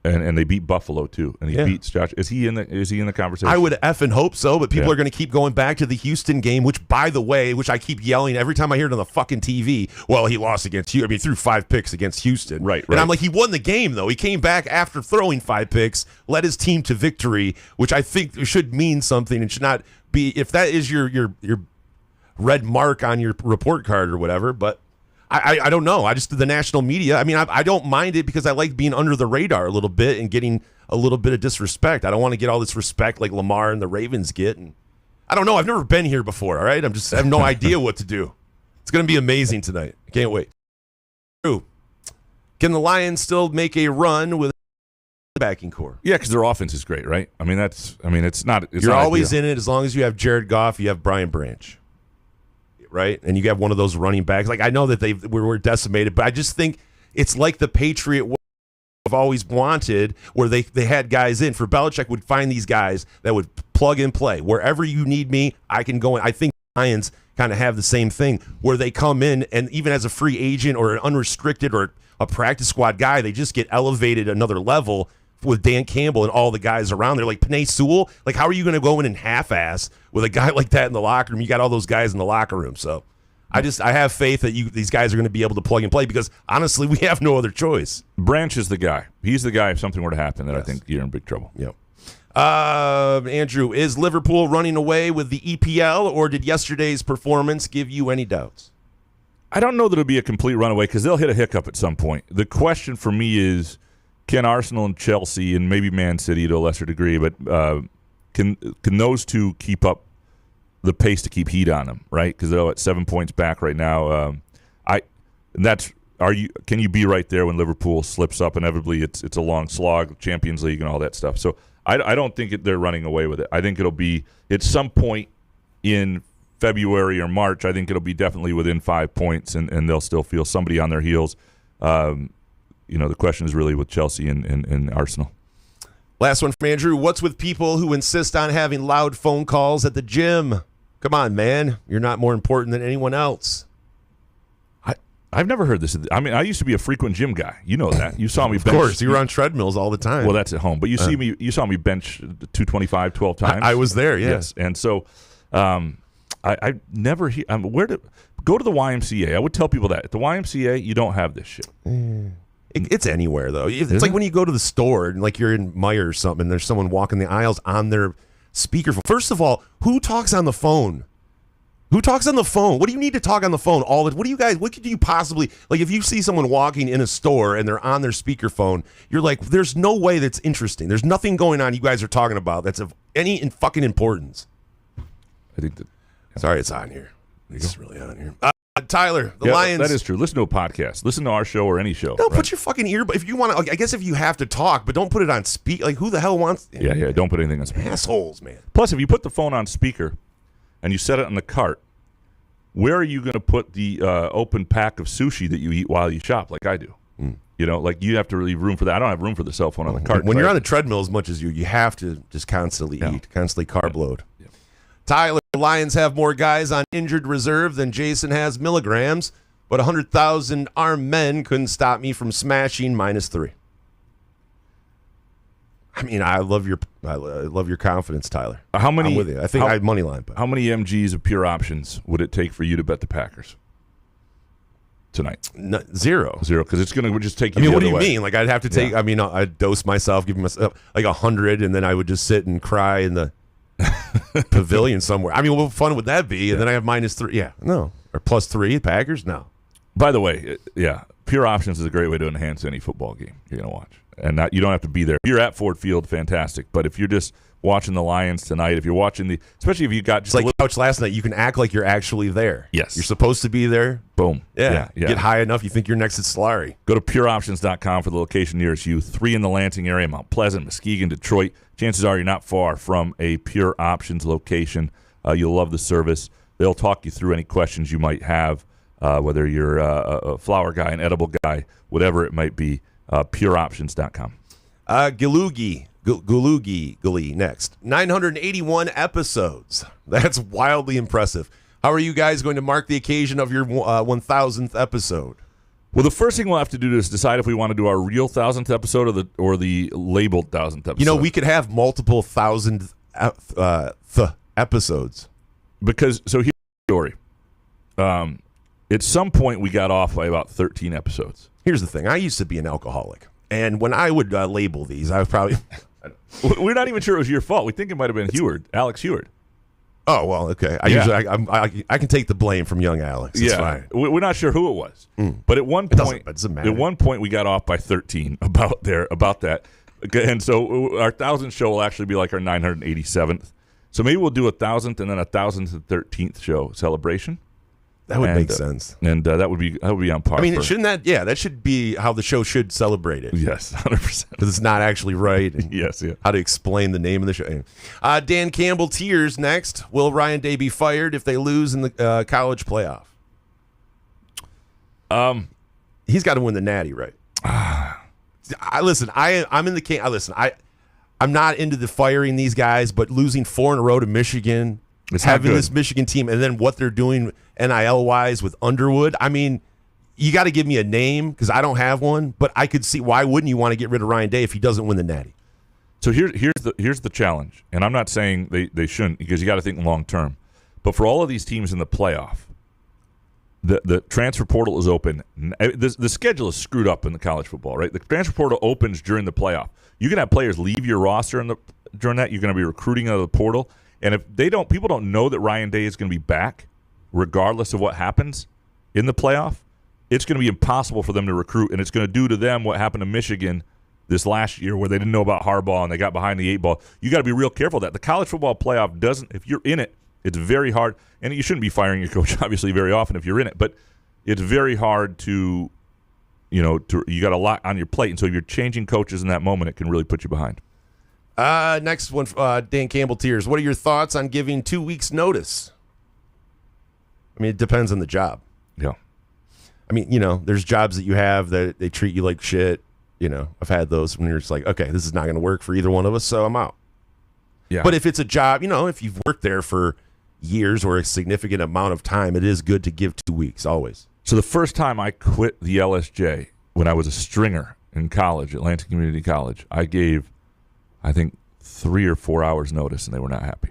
and they beat Buffalo too, and he beats Josh, is he in the conversation? I would effing hope so, but people are going to keep going back to the Houston game, which, by the way, I keep yelling every time I hear it on the fucking TV. Well, he lost against you. I mean, threw 5 picks against Houston, right? And I'm like, he won the game though. He came back after throwing 5 picks, led his team to victory, which I think should mean something and should not be. If that is your red mark on your report card or whatever, but I don't know. I just the national media. I mean, I don't mind it because I like being under the radar a little bit and getting a little bit of disrespect. I don't want to get all this respect like Lamar and the Ravens get. And I don't know. I've never been here before. All right, I have no idea what to do. It's going to be amazing tonight. I can't wait. Can the Lions still make a run with the backing core? Yeah, because their offense is great, right? I mean, it's not. You're always in it as long as you have Jared Goff. You have Brian Branch. Right, and you have one of those running backs. Like I know that they were decimated, but I just think it's like the Patriot I've always wanted, where they had guys in. For Belichick would find these guys that would plug and play wherever you need me. I can go in. I think the Lions kind of have the same thing where they come in and even as a free agent or an unrestricted or a practice squad guy, they just get elevated another level with Dan Campbell and all the guys around there. Like Penei Sewell, like how are you going to go in and half-ass with a guy like that in the locker room? You got all those guys in the locker room. So I have faith that these guys are going to be able to plug and play because honestly, we have no other choice. Branch is the guy. He's the guy if something were to happen that I think you're in big trouble. Yep. Andrew, is Liverpool running away with the EPL or did yesterday's performance give you any doubts? I don't know that it'll be a complete runaway because they'll hit a hiccup at some point. The question for me is, can Arsenal and Chelsea and maybe Man City to a lesser degree, but can those two keep up the pace to keep heat on them, right? Because they're at 7 points back right now. Can you be right there when Liverpool slips up? Inevitably, it's a long slog, Champions League and all that stuff. So I don't think they're running away with it. I think it'll be at some point in February or March. I think it'll be definitely within 5 points, and they'll still feel somebody on their heels. The question is really with Chelsea and Arsenal. Last one from Andrew. What's with people who insist on having loud phone calls at the gym? Come on, man. You're not more important than anyone else. I've never heard this. I mean, I used to be a frequent gym guy. You know that. You saw me bench. Of course. You were on treadmills all the time. Well, that's at home. But you saw me bench 225 12 times. I was there, yeah. Yes. And so I never hear go to the YMCA. I would tell people that. At the YMCA, you don't have this shit. It's anywhere, though. It's like when you go to the store and like you're in Meijer or something, and there's someone walking the aisles on their speakerphone. First of all, who talks on the phone? Who talks on the phone? What do you need to talk on the phone? What could you possibly, like if you see someone walking in a store and they're on their speakerphone, you're like, there's no way that's interesting. There's nothing going on you guys are talking about that's of any fucking importance. I think that. Sorry, it's on here. It's really on here. Tyler, the Lions. That is true. Listen to a podcast. Listen to our show or any show. Don't put your fucking ear. If you want to, I guess if you have to talk, but don't put it on speak. Like who the hell wants? Yeah. Don't put anything on speaker. Assholes, man. Plus, if you put the phone on speaker and you set it in the cart, where are you going to put the open pack of sushi that you eat while you shop, like I do? Like you have to leave room for that. I don't have room for the cell phone on the cart. When you're on the treadmill as much as you have to just constantly eat, constantly carb load. Yeah. Tyler, the Lions have more guys on injured reserve than Jason has milligrams, but 100,000 armed men couldn't stop me from smashing -3. I mean, I love your confidence, Tyler. How many? I'm with you. I think I had money line. But how many MGs of pure options would it take for you to bet the Packers tonight? Zero, because it's going to just take you. I mean, the what do other you way. mean? Like I'd have to take. Yeah. I mean, I'd dose myself, give myself like 100, and then I would just sit and cry in the pavilion somewhere. I mean, what fun would that be? And then I have -3. Yeah, no, or +3. Packers, no. By the way, pure options is a great way to enhance any football game you're going to watch. and you don't have to be there. If you're at Ford Field, fantastic. But if you're just watching the Lions tonight, if you're watching especially if you got just it's like couch last night, you can act like you're actually there. Yes. You're supposed to be there. Boom. Yeah. Get high enough, you think you're next to Solari. Go to pureoptions.com for the location nearest you. 3 in the Lansing area, Mount Pleasant, Muskegon, Detroit. Chances are you're not far from a Pure Options location. You'll love the service. They'll talk you through any questions you might have, whether you're a flower guy, an edible guy, whatever it might be. Pureoptions.com. Gulugi next. 981 episodes. That's wildly impressive. How are you guys going to mark the occasion of your 1,000th episode? Well, the first thing we'll have to do is decide if we want to do our real 1,000th episode or the labeled 1,000th episode. You know, we could have multiple 1,000th episodes. Because, so here's the story. At some point, we got off by about 13 episodes. Here's the thing. I used to be an alcoholic. And when I would label these, I was probably... We're not even sure it was your fault. We think it might have been Alex Heward. Oh, well, okay. I can take the blame from young Alex. It's fine. We're not sure who it was. But at one point, we got off by 13 about that. And so our 1,000th show will actually be like our 987th. So maybe we'll do 1,000th and then 1,013th show celebration. That would make sense. And that would be on par. I mean, that should be how the show should celebrate it. Yes, 100%. Because it's not actually right. Yes, yeah. How to explain the name of the show. Dan Campbell Tears next. Will Ryan Day be fired if they lose in the college playoff? He's got to win the Natty, right? I'm not into the firing these guys, but losing 4 in a row to Michigan, having this Michigan team, and then what they're doing NIL-wise with Underwood. I mean, you got to give me a name because I don't have one, but I could see why wouldn't you want to get rid of Ryan Day if he doesn't win the Natty? So here's the challenge, and I'm not saying they shouldn't because you got to think long term. But for all of these teams in the playoff, the transfer portal is open. The schedule is screwed up in the college football, right? The transfer portal opens during the playoff. You can have players leave your roster during that. You're going to be recruiting out of the portal. And if people don't know that Ryan Day is going to be back, regardless of what happens in the playoff, it's going to be impossible for them to recruit, and it's going to do to them what happened to Michigan this last year where they didn't know about Harbaugh and they got behind the 8 ball. You got to be real careful of that. The college football playoff doesn't, if you're in it, it's very hard, and you shouldn't be firing your coach obviously very often if you're in it, but it's very hard to, you got a lot on your plate, and so if you're changing coaches in that moment, it can really put you behind. Next one, Dan Campbell Tears. What are your thoughts on giving 2 weeks notice? I mean, it depends on the job. Yeah. I mean, there's jobs that you have that they treat you like shit. I've had those when you're just like, okay, this is not going to work for either one of us, so I'm out. Yeah. But if it's a job, if you've worked there for years or a significant amount of time, it is good to give 2 weeks always. So the first time I quit the LSJ when I was a stringer in college, Atlantic Community College, I gave, I think, 3 or 4 hours notice, and they were not happy.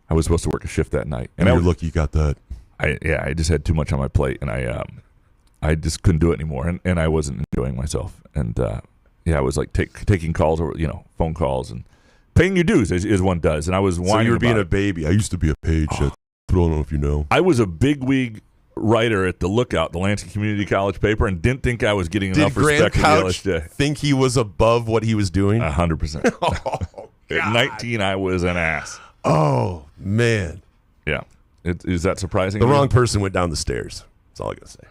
I was supposed to work a shift that night, and you're lucky you got that. I just had too much on my plate, and I just couldn't do it anymore, and I wasn't enjoying myself, and I was like taking calls or phone calls and paying your dues as one does, and I was whining. So you were being a baby. I used to be a page. I don't know if you know. I was a bigwig writer at the Lookout, the Lansing Community College paper, and didn't think I was getting enough respect in the LSJ. Think he was above what he was doing? 100%. At 19, I was an ass. Oh man. Yeah. Is that surprising? The wrong person went down the stairs. That's all I gotta say.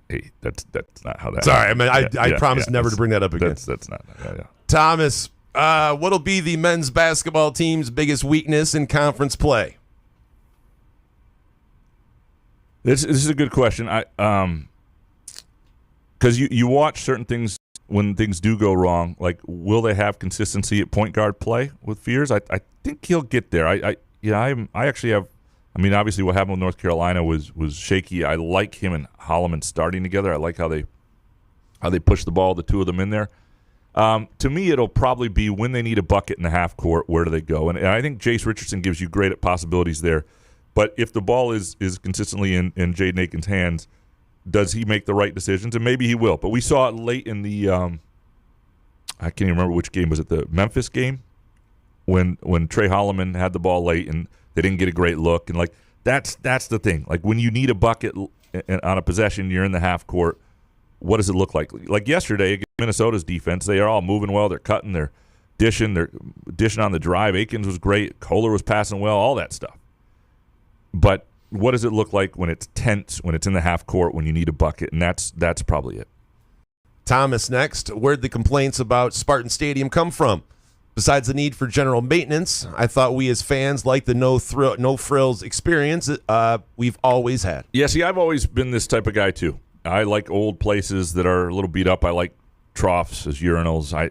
Hey, that's not how that. Sorry, I promise never to bring that up again. That's not. Yeah. Thomas, what'll be the men's basketball team's biggest weakness in conference play? This is a good question. Because you watch certain things when things do go wrong. Like, will they have consistency at point guard play with Fears? I think he'll get there. I actually have. I mean, obviously, what happened with North Carolina was shaky. I like him and Holloman starting together. I like how they push the ball, the two of them in there. To me, it'll probably be when they need a bucket in the half court, where do they go? And I think Jace Richardson gives you great possibilities there. But if the ball is consistently in Jaden Aiken's hands, does he make the right decisions? And maybe he will. But we saw it late in the I can't even remember which game. Was it the Memphis game? When Trey Holloman had the ball late and they didn't get a great look. And, that's the thing. Like, when you need a bucket on a possession, you're in the half court, what does it look like? Like yesterday against Minnesota's defense, they are all moving well. They're cutting, they're dishing on the drive. Akins was great. Kohler was passing well, all that stuff. But what does it look like when it's tense, when it's in the half court, when you need a bucket? And that's probably it. Thomas next. Where'd the complaints about Spartan Stadium come from? Besides the need for general maintenance, I thought we as fans liked the no frills experience we've always had. Yeah, see, I've always been this type of guy too. I like old places that are a little beat up. I like troughs as urinals.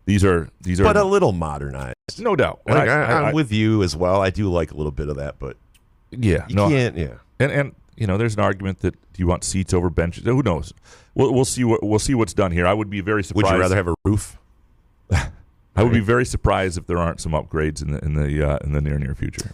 These are but a little modernized, no doubt. Like, I'm with you as well. I do like a little bit of that, but yeah, you can't. Yeah, and there's an argument that do you want seats over benches? Who knows? We'll see what's done here. I would be very surprised. Would you rather have a roof? I would be very surprised if there aren't some upgrades in the near future.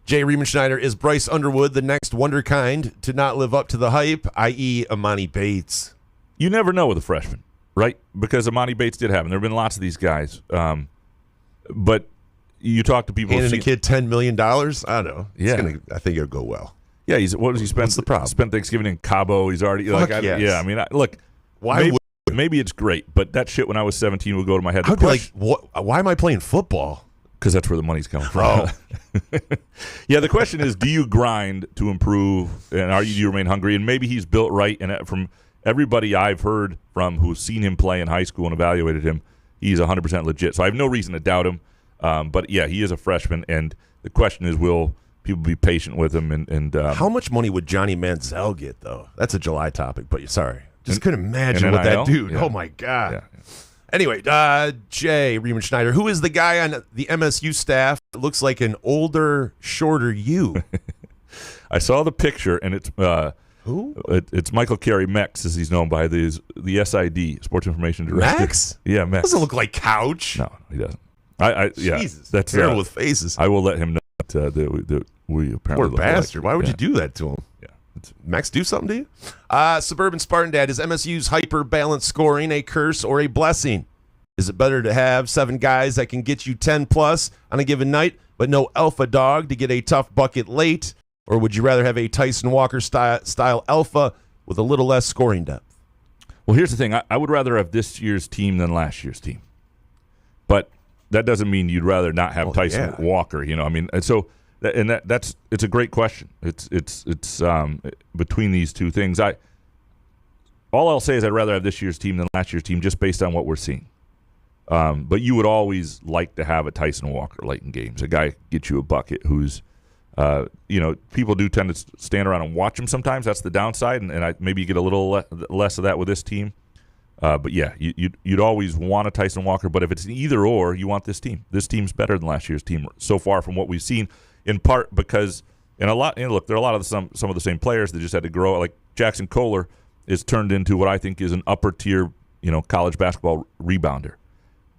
Jay Riemenschneider, is Bryce Underwood the next wonderkind to not live up to the hype, i.e. Amani Bates? You never know with a freshman, right? Because Amani Bates did happen. There have been lots of these guys. But you talk to people. Handing a kid $10 million? I don't know. Yeah. I think it'll go well. Yeah, what does he spend? What's the problem? Spent Thanksgiving in Cabo. He's already yes. Yeah, I mean, look. Why maybe it's great, but that shit when I was 17 would go to my head. I'd be like, why am I playing football? Because that's where the money's coming from. Yeah, the question is, do you grind to improve, and do you remain hungry? And maybe he's built right, and from everybody I've heard from who's seen him play in high school and evaluated him, he's 100% legit. So I have no reason to doubt him. But, yeah, he is a freshman, and the question is, will people be patient with him? And how much money would Johnny Manziel get, though? That's a July topic, but sorry. Just couldn't imagine what that dude. Yeah. Oh, my God. Yeah. Anyway, Jay Riemenschneider, who is the guy on the MSU staff that looks like an older, shorter you? I saw the picture, and it's who? It's Michael Carey, Mex, as he's known by the SID, Sports Information Director. Mex? Yeah, Mex. Doesn't look like Couch. No, he doesn't. Jesus, that's terrible with faces. I will let him know that we apparently Poor bastard. Why would you do that to him? Yeah. Max, do something to you? Suburban Spartan Dad, is MSU's hyper-balanced scoring a curse or a blessing? Is it better to have 7 guys that can get you 10-plus on a given night, but no alpha dog to get a tough bucket late? Or would you rather have a Tyson Walker style alpha with a little less scoring depth? Well, here's the thing. I would rather have this year's team than last year's team. But that doesn't mean you'd rather not have Tyson Walker. I mean, so... And that's it's a great question. It's between these two things. All I'll say is I'd rather have this year's team than last year's team, just based on what we're seeing. But you would always like to have a Tyson Walker late in games, a guy who get you a bucket who's, people do tend to stand around and watch him sometimes. That's the downside, and maybe you get a little less of that with this team. But yeah, you'd always want a Tyson Walker. But if it's either or, you want this team. This team's better than last year's team so far from what we've seen. In part because, look, there are a lot of some of the same players that just had to grow. Like Jackson Kohler is turned into what I think is an upper tier, college basketball rebounder.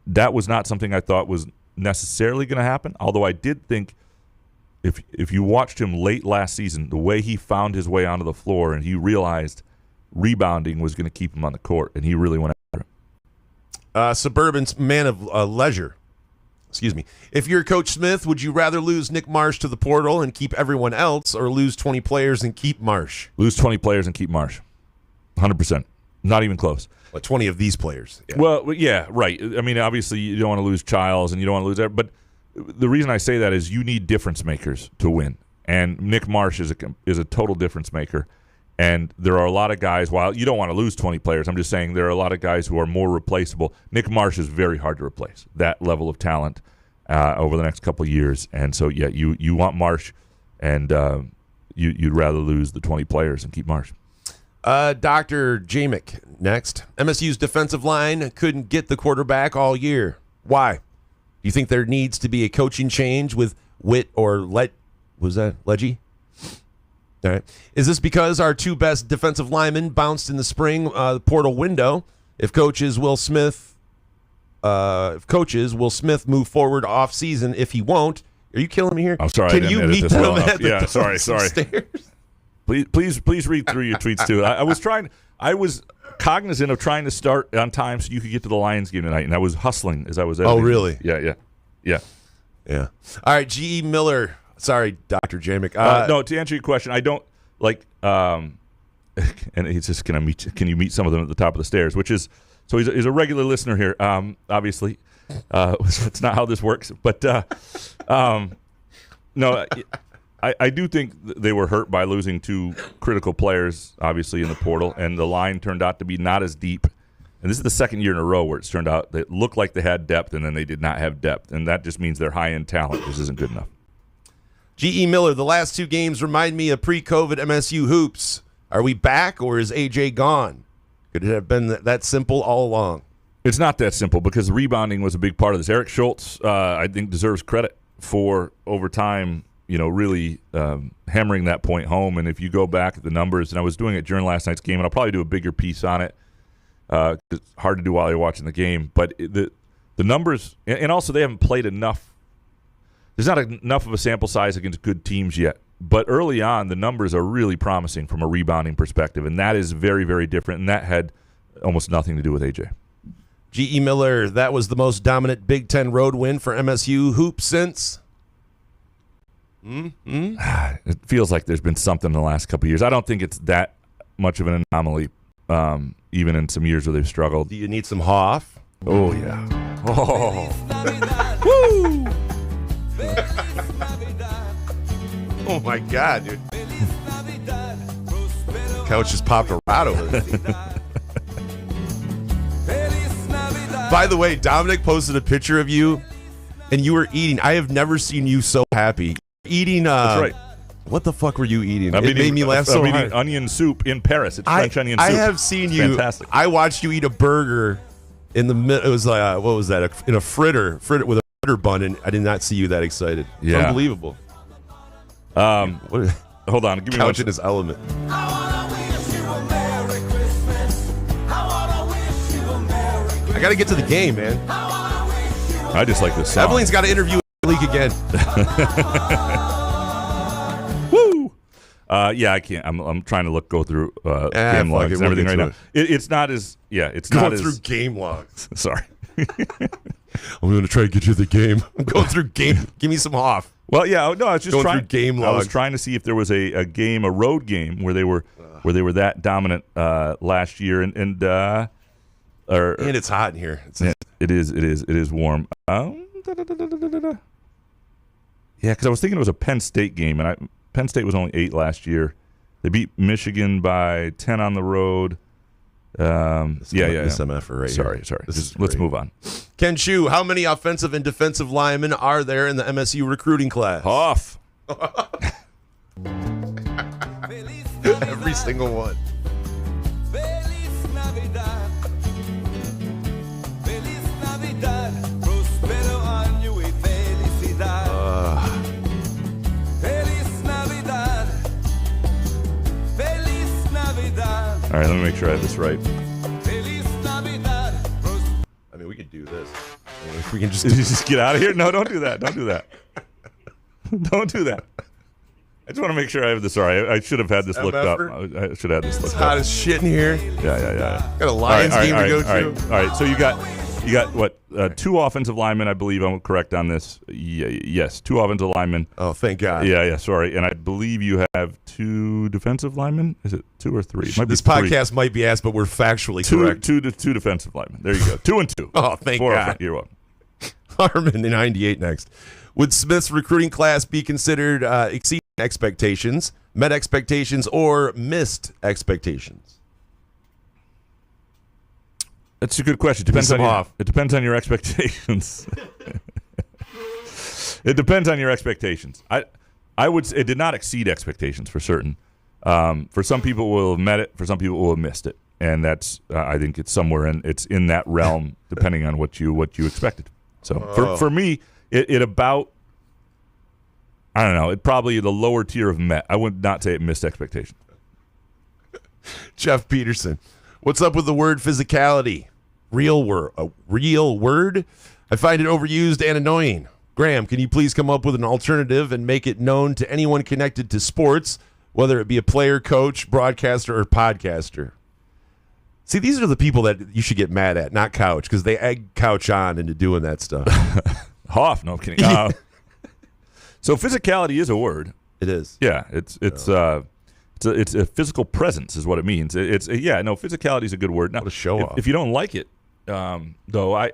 That was not something I thought was necessarily going to happen. Although I did think, if you watched him late last season, the way he found his way onto the floor and he realized rebounding was going to keep him on the court, and he really went after it. Suburban's man of leisure. Excuse me. If you're Coach Smith, would you rather lose Nick Marsh to the portal and keep everyone else, or lose 20 players and keep Marsh? Lose 20 players and keep Marsh. 100%. Not even close. 20 of these players. Yeah. Well, yeah, right. I mean, obviously, you don't want to lose Childs and you don't want to lose that. But the reason I say that is you need difference makers to win. And Nick Marsh is a total difference maker. And there are a lot of guys, while you don't want to lose 20 players, I'm just saying there are a lot of guys who are more replaceable. Nick Marsh is very hard to replace, that level of talent over the next couple of years. And so, yeah, you want Marsh, and you'd rather lose the 20 players and keep Marsh. Dr. Jamick next. MSU's defensive line couldn't get the quarterback all year. Why? Do you think there needs to be a coaching change with Witt or Leggy? All right. Is this because our 2 best defensive linemen bounced in the spring portal window? If coaches will Smith move forward off season? If he won't, are you killing me here? I'm sorry. Can you meet them at the sorry. stairs? Please read through your tweets too. I was cognizant of trying to start on time so you could get to the Lions game tonight, and I was hustling as I was editing. Oh, really? Yeah. All right, G.E. Miller. Sorry, Dr. Jamick. No, to answer your question, I don't like. and he's just going to meet. Can you meet some of them at the top of the stairs? Which is so he's a regular listener here. Obviously, it's not how this works, but no. I do think they were hurt by losing 2 critical players, obviously, in the portal, and the line turned out to be not as deep. And this is the second year in a row where it's turned out that it looked like they had depth, and then they did not have depth. And that just means their high-end talent just isn't good enough. G.E. Miller, the last 2 games remind me of pre-COVID MSU hoops. Are we back, or is AJ gone? Could it have been that simple all along? It's not that simple because rebounding was a big part of this. Eric Schultz, I think, deserves credit for over time, really hammering that point home. And if you go back at the numbers, and I was doing it during last night's game, and I'll probably do a bigger piece on it. It's hard to do while you're watching the game. But the numbers, and also they haven't played enough. There's not enough of a sample size against good teams yet. But early on, the numbers are really promising from a rebounding perspective, and that is very, very different. And that had almost nothing to do with AJ. G.E. Miller, that was the most dominant Big Ten road win for MSU hoops since? It feels like there's been something in the last couple of years. I don't think it's that much of an anomaly, even in some years where they've struggled. Do you need some Hoff? Oh, yeah. Oh. Woo! Oh, my God, dude. Couch just popped a rat over there. By the way, Dominic posted a picture of you, and you were eating. I have never seen you so happy. Eating, That's right. What the fuck were you eating? It made me laugh so I'm hard. eating onion soup in Paris. It's French onion soup. I have seen you. Fantastic. I watched you eat a burger in the middle. It was like, what was that? In a fritter with a fritter bun, and I did not see you that excited. Yeah. Unbelievable. Hold on. Give me Couch one. in his element. I got to get to the game, man. I just like this song. Evelyn's got to interview League again. Woo! Yeah, I can't. I'm trying to go through game logs and everything right now. It's not as it's going not through as game logs. Sorry. I'm going to try to get you the game. I'm going through game. Give me some off. Well, yeah, no, I was just going trying. Through game logs. I was trying to see if there was a road game where they were that dominant last year, and it's hot in here. It is warm. Yeah, because I was thinking it was a Penn State game, and Penn State was only 8 last year. They beat Michigan by 10 on the road. This MF right Sorry. Let's move on. Ken Chu, how many offensive and defensive linemen are there in the MSU recruiting class? Off. Every single one. All right, let me make sure I have this right. I mean, we could do this. If we can just get out of here. No, don't do that. Don't do that. Don't do that. I just want to make sure I have this. Sorry, I should have had this looked up. I should have had this looked up. It's hot as shit in here. Yeah. Got a Lions game to go to. All right. So you got what? 2 offensive linemen, I believe. I'm correct on this. Yes, 2 offensive linemen. Oh, thank God. Yeah. Sorry, and I believe you have 2 defensive linemen. Is it 2 or 3? This podcast might be asked, but we're factually correct. Two defensive linemen. There you go. 2 and 2. Oh, thank God. You're welcome. Harmon in 98 next. Would Smith's recruiting class be considered exceeding expectations, met expectations, or missed expectations? That's a good question. It depends on your expectations. It depends on your expectations. I would say it did not exceed expectations for certain. For some people, will have met it. For some people, will have missed it, and that's I think it's somewhere in that realm, depending on what you expected. So for me, it about, I don't know, it probably the lower tier of met. I would not say it missed expectations. Jeff Peterson, what's up with the word physicality? Real word? I find it overused and annoying. Graham, can you please come up with an alternative and make it known to anyone connected to sports, whether it be a player, coach, broadcaster, or podcaster? See, these are the people that you should get mad at, not Couch, because they egg Couch on into doing that stuff. Hoff, no, I'm kidding. So physicality is a word. It is. Yeah, it's a It's a physical presence is what it means. Physicality is a good word. Now, What a show off. If you don't like it, though, I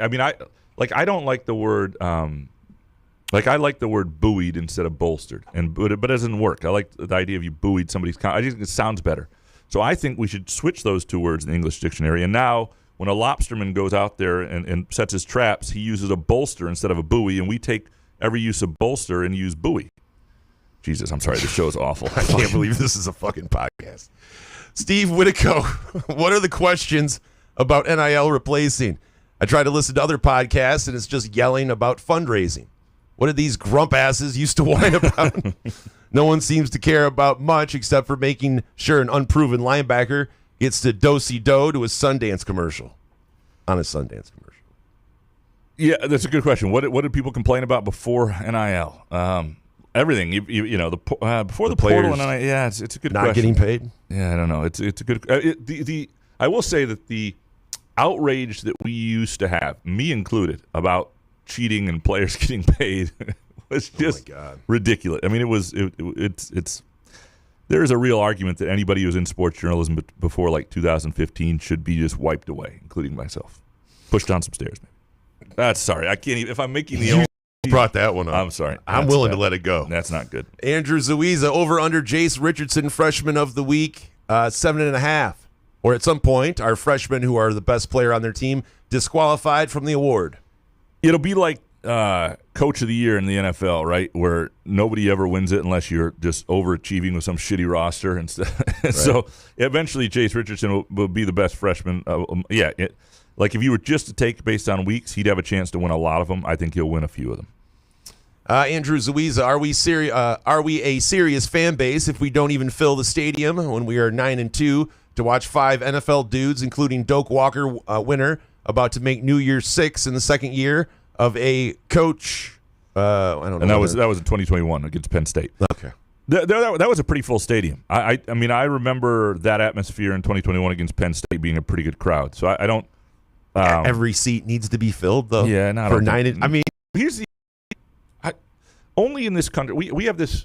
don't like the word. I like the word buoyed instead of bolstered, but it doesn't work. I like the idea of you buoyed somebody's. I just think it sounds better. So I think we should switch those two words in the English dictionary. And now, when a lobsterman goes out there and sets his traps, he uses a bolster instead of a buoy, and we take every use of bolster and use buoy. Jesus, I'm sorry. This show is awful. I can't believe this is a fucking podcast. Steve Whittico, what are the questions about NIL replacing? I try to listen to other podcasts, and it's just yelling about fundraising. What did these grump asses used to whine about? No one seems to care about much except for making sure an unproven linebacker gets to do-si-do to a Sundance commercial. On a Sundance commercial. Yeah, that's a good question. What did people complain about before NIL? Everything. Before the portal and NIL. Yeah, it's a good question. Not getting paid? Yeah, I don't know. It's a good. I will say that the outrage that we used to have, me included, about cheating and players getting paid was just ridiculous. I mean, it's there is a real argument that anybody who was in sports journalism before like 2015 should be just wiped away, including myself. Pushed down some stairs, maybe. That's sorry. I can't even. If I'm making the brought that one up. I'm sorry. I'm willing to let it go. That's not good. Andrew Zuiza, over under Jace Richardson, freshman of the week, 7.5. Or at some point, our freshmen who are the best player on their team disqualified from the award. It'll be like Coach of the Year in the NFL, right? Where nobody ever wins it unless you're just overachieving with some shitty roster. And right. So eventually Jace Richardson will be the best freshman. Like if you were just to take based on weeks, he'd have a chance to win a lot of them. I think he'll win a few of them. Andrew Zuiza, are we a serious fan base if we don't even fill the stadium when we are 9-2 to watch 5 NFL dudes, including Doak Walker, winner, about to make New Year's 6 in the second year of a coach? I don't know. And that was in 2021 against Penn State. Okay. That was a pretty full stadium. I mean, I remember that atmosphere in 2021 against Penn State being a pretty good crowd. So I don't. Every seat needs to be filled, though. Yeah, not for 9. I mean, here's the. Only in this country, we have this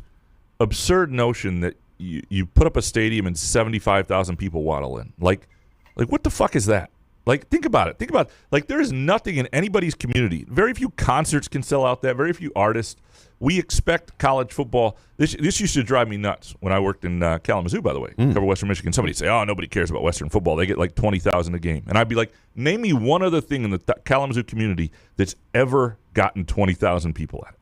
absurd notion that you put up a stadium and 75,000 people waddle in. Like what the fuck is that? Like, think about it. Like, there is nothing in anybody's community. Very few concerts can sell out that. Very few artists. We expect college football. This used to drive me nuts when I worked in Kalamazoo, by the way, cover Western Michigan. Somebody say, oh, nobody cares about Western football. They get like 20,000 a game. And I'd be like, name me one other thing in the Kalamazoo community that's ever gotten 20,000 people at it.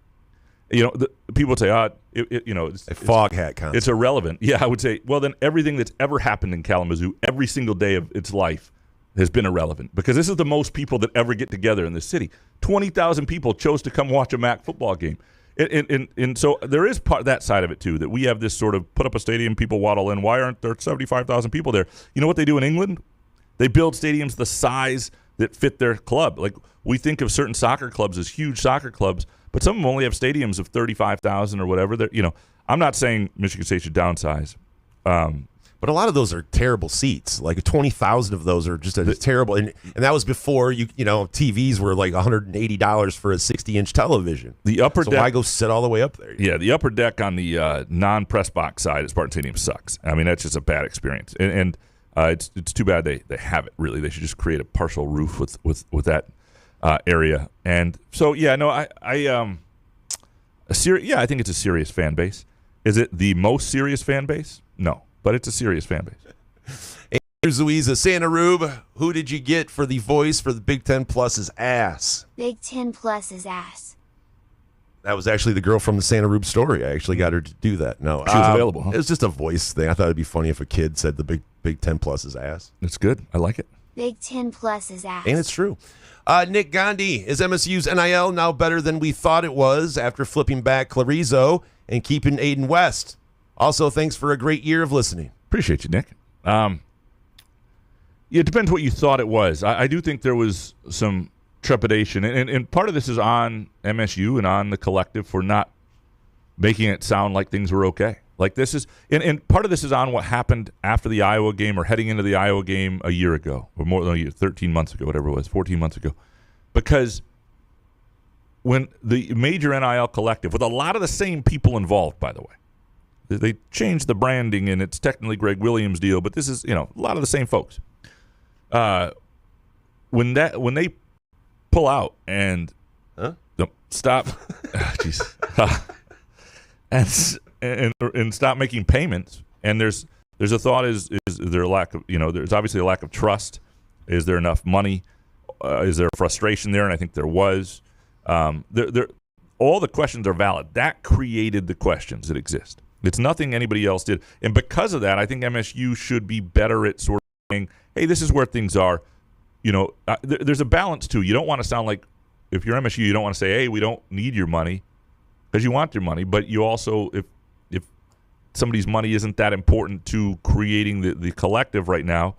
You know, people would say, it's fog hat concert. It's irrelevant. Yeah, I would say, well, then everything that's ever happened in Kalamazoo, every single day of its life, has been irrelevant because this is the most people that ever get together in the city. 20,000 people chose to come watch a MAC football game. And so there is that side of it, too, that we have this sort of put up a stadium, people waddle in. Why aren't there 75,000 people there? You know what they do in England? They build stadiums the size that fit their club. Like, we think of certain soccer clubs as huge soccer clubs, but some of them only have stadiums of 35,000 or whatever. I'm not saying Michigan State should downsize. But a lot of those are terrible seats. Like 20,000 of those are just terrible. And that was before TVs were like $180 for a 60-inch television. The upper deck. Why go sit all the way up there? Yeah, the upper deck on the non-press box side at Spartan Stadium sucks. I mean, that's just a bad experience. And it's too bad they have it. Really, they should just create a partial roof with that area. And so I think it's a serious fan base. Is it the most serious fan base? No. But it's a serious fan base. Andrew Zuiza, Santa Rube, who did you get for the voice for the Big Ten Plus's ass? Big Ten Plus's ass. That was actually the girl from the Santa Rube story. I actually got her to do that. No, she was available. Huh? It was just a voice thing. I thought it'd be funny if a kid said the Big Ten Plus's ass. It's good. I like it. Big Ten Plus's ass. And it's true. Nick Gandhi, is MSU's NIL now better than we thought it was after flipping back Clarizo and keeping Aiden West? Also, thanks for a great year of listening. Appreciate you, Nick. It depends what you thought it was. I do think there was some trepidation, and part of this is on MSU and on the collective for not making it sound like things were okay. Like this is, and part of this is on what happened after the Iowa game or heading into the Iowa game a year ago, or more than a year, 13 months ago, whatever it was, 14 months ago. Because when the major NIL collective, with a lot of the same people involved, by the way, they changed the branding, and it's technically Greg Williams' deal, but this is a lot of the same folks. When they pull out and stop, and stop making payments, and there's a thought: is there a lack of there's obviously a lack of trust. Is there enough money? Is there frustration there? And I think there was. All the questions are valid. That created the questions that exist. It's nothing anybody else did. And because of that, I think MSU should be better at sort of saying, hey, this is where things are. There's a balance, too. You don't want to sound like, if you're MSU, you don't want to say, hey, we don't need your money, because you want your money. But you also, if somebody's money isn't that important to creating the collective right now,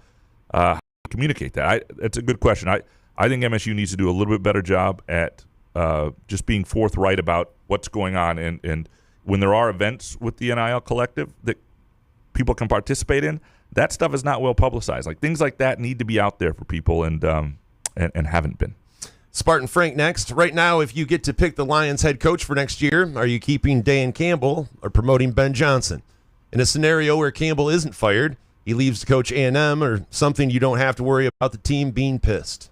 communicate that. That's a good question. I think MSU needs to do a little bit better job at just being forthright about what's going on. And when there are events with the NIL collective that people can participate in, that stuff is not well publicized. Like, things like that need to be out there for people, and haven't been. Spartan Frank next. Right now, if you get to pick the Lions head coach for next year, are you keeping Dan Campbell or promoting Ben Johnson? In a scenario where Campbell isn't fired, he leaves to coach A&M, or something, you don't have to worry about the team being pissed.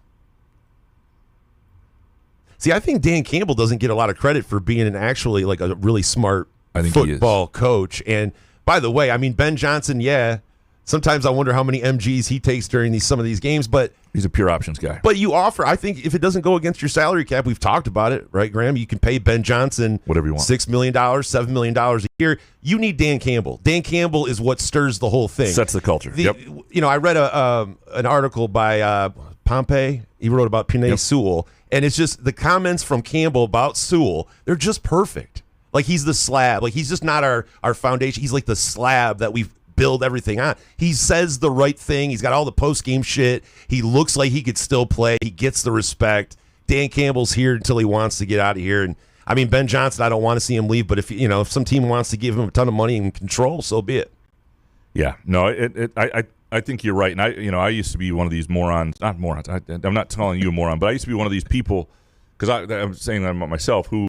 See, I think Dan Campbell doesn't get a lot of credit for being actually like a really smart football coach. And by the way, I mean, Ben Johnson, sometimes I wonder how many MGs he takes during some of these games, but he's a pure options guy. But you offer, I think, if it doesn't go against your salary cap, we've talked about it, right, Graham? You can pay Ben Johnson whatever you want, $6 million, $7 million a year. You need Dan Campbell. Dan Campbell is what stirs the whole thing. Sets the culture. I read an article by Pompey. He wrote about Penei Sewell, and it's just the comments from Campbell about Sewell, they're just perfect. Like, he's the slab. Like, he's just not our foundation. He's like the slab that we've build everything on. He says the right thing. He's got all the post-game shit. He looks like he could still play. He gets the respect. Dan Campbell's here until he wants to get out of here. And I mean, Ben Johnson, I don't want to see him leave, but if some team wants to give him a ton of money and control, so be it. Yeah, no, I think you're right. And I used to be one of these morons. Not morons. I'm not calling you a moron, but I used to be one of these people, because I'm saying that about myself, who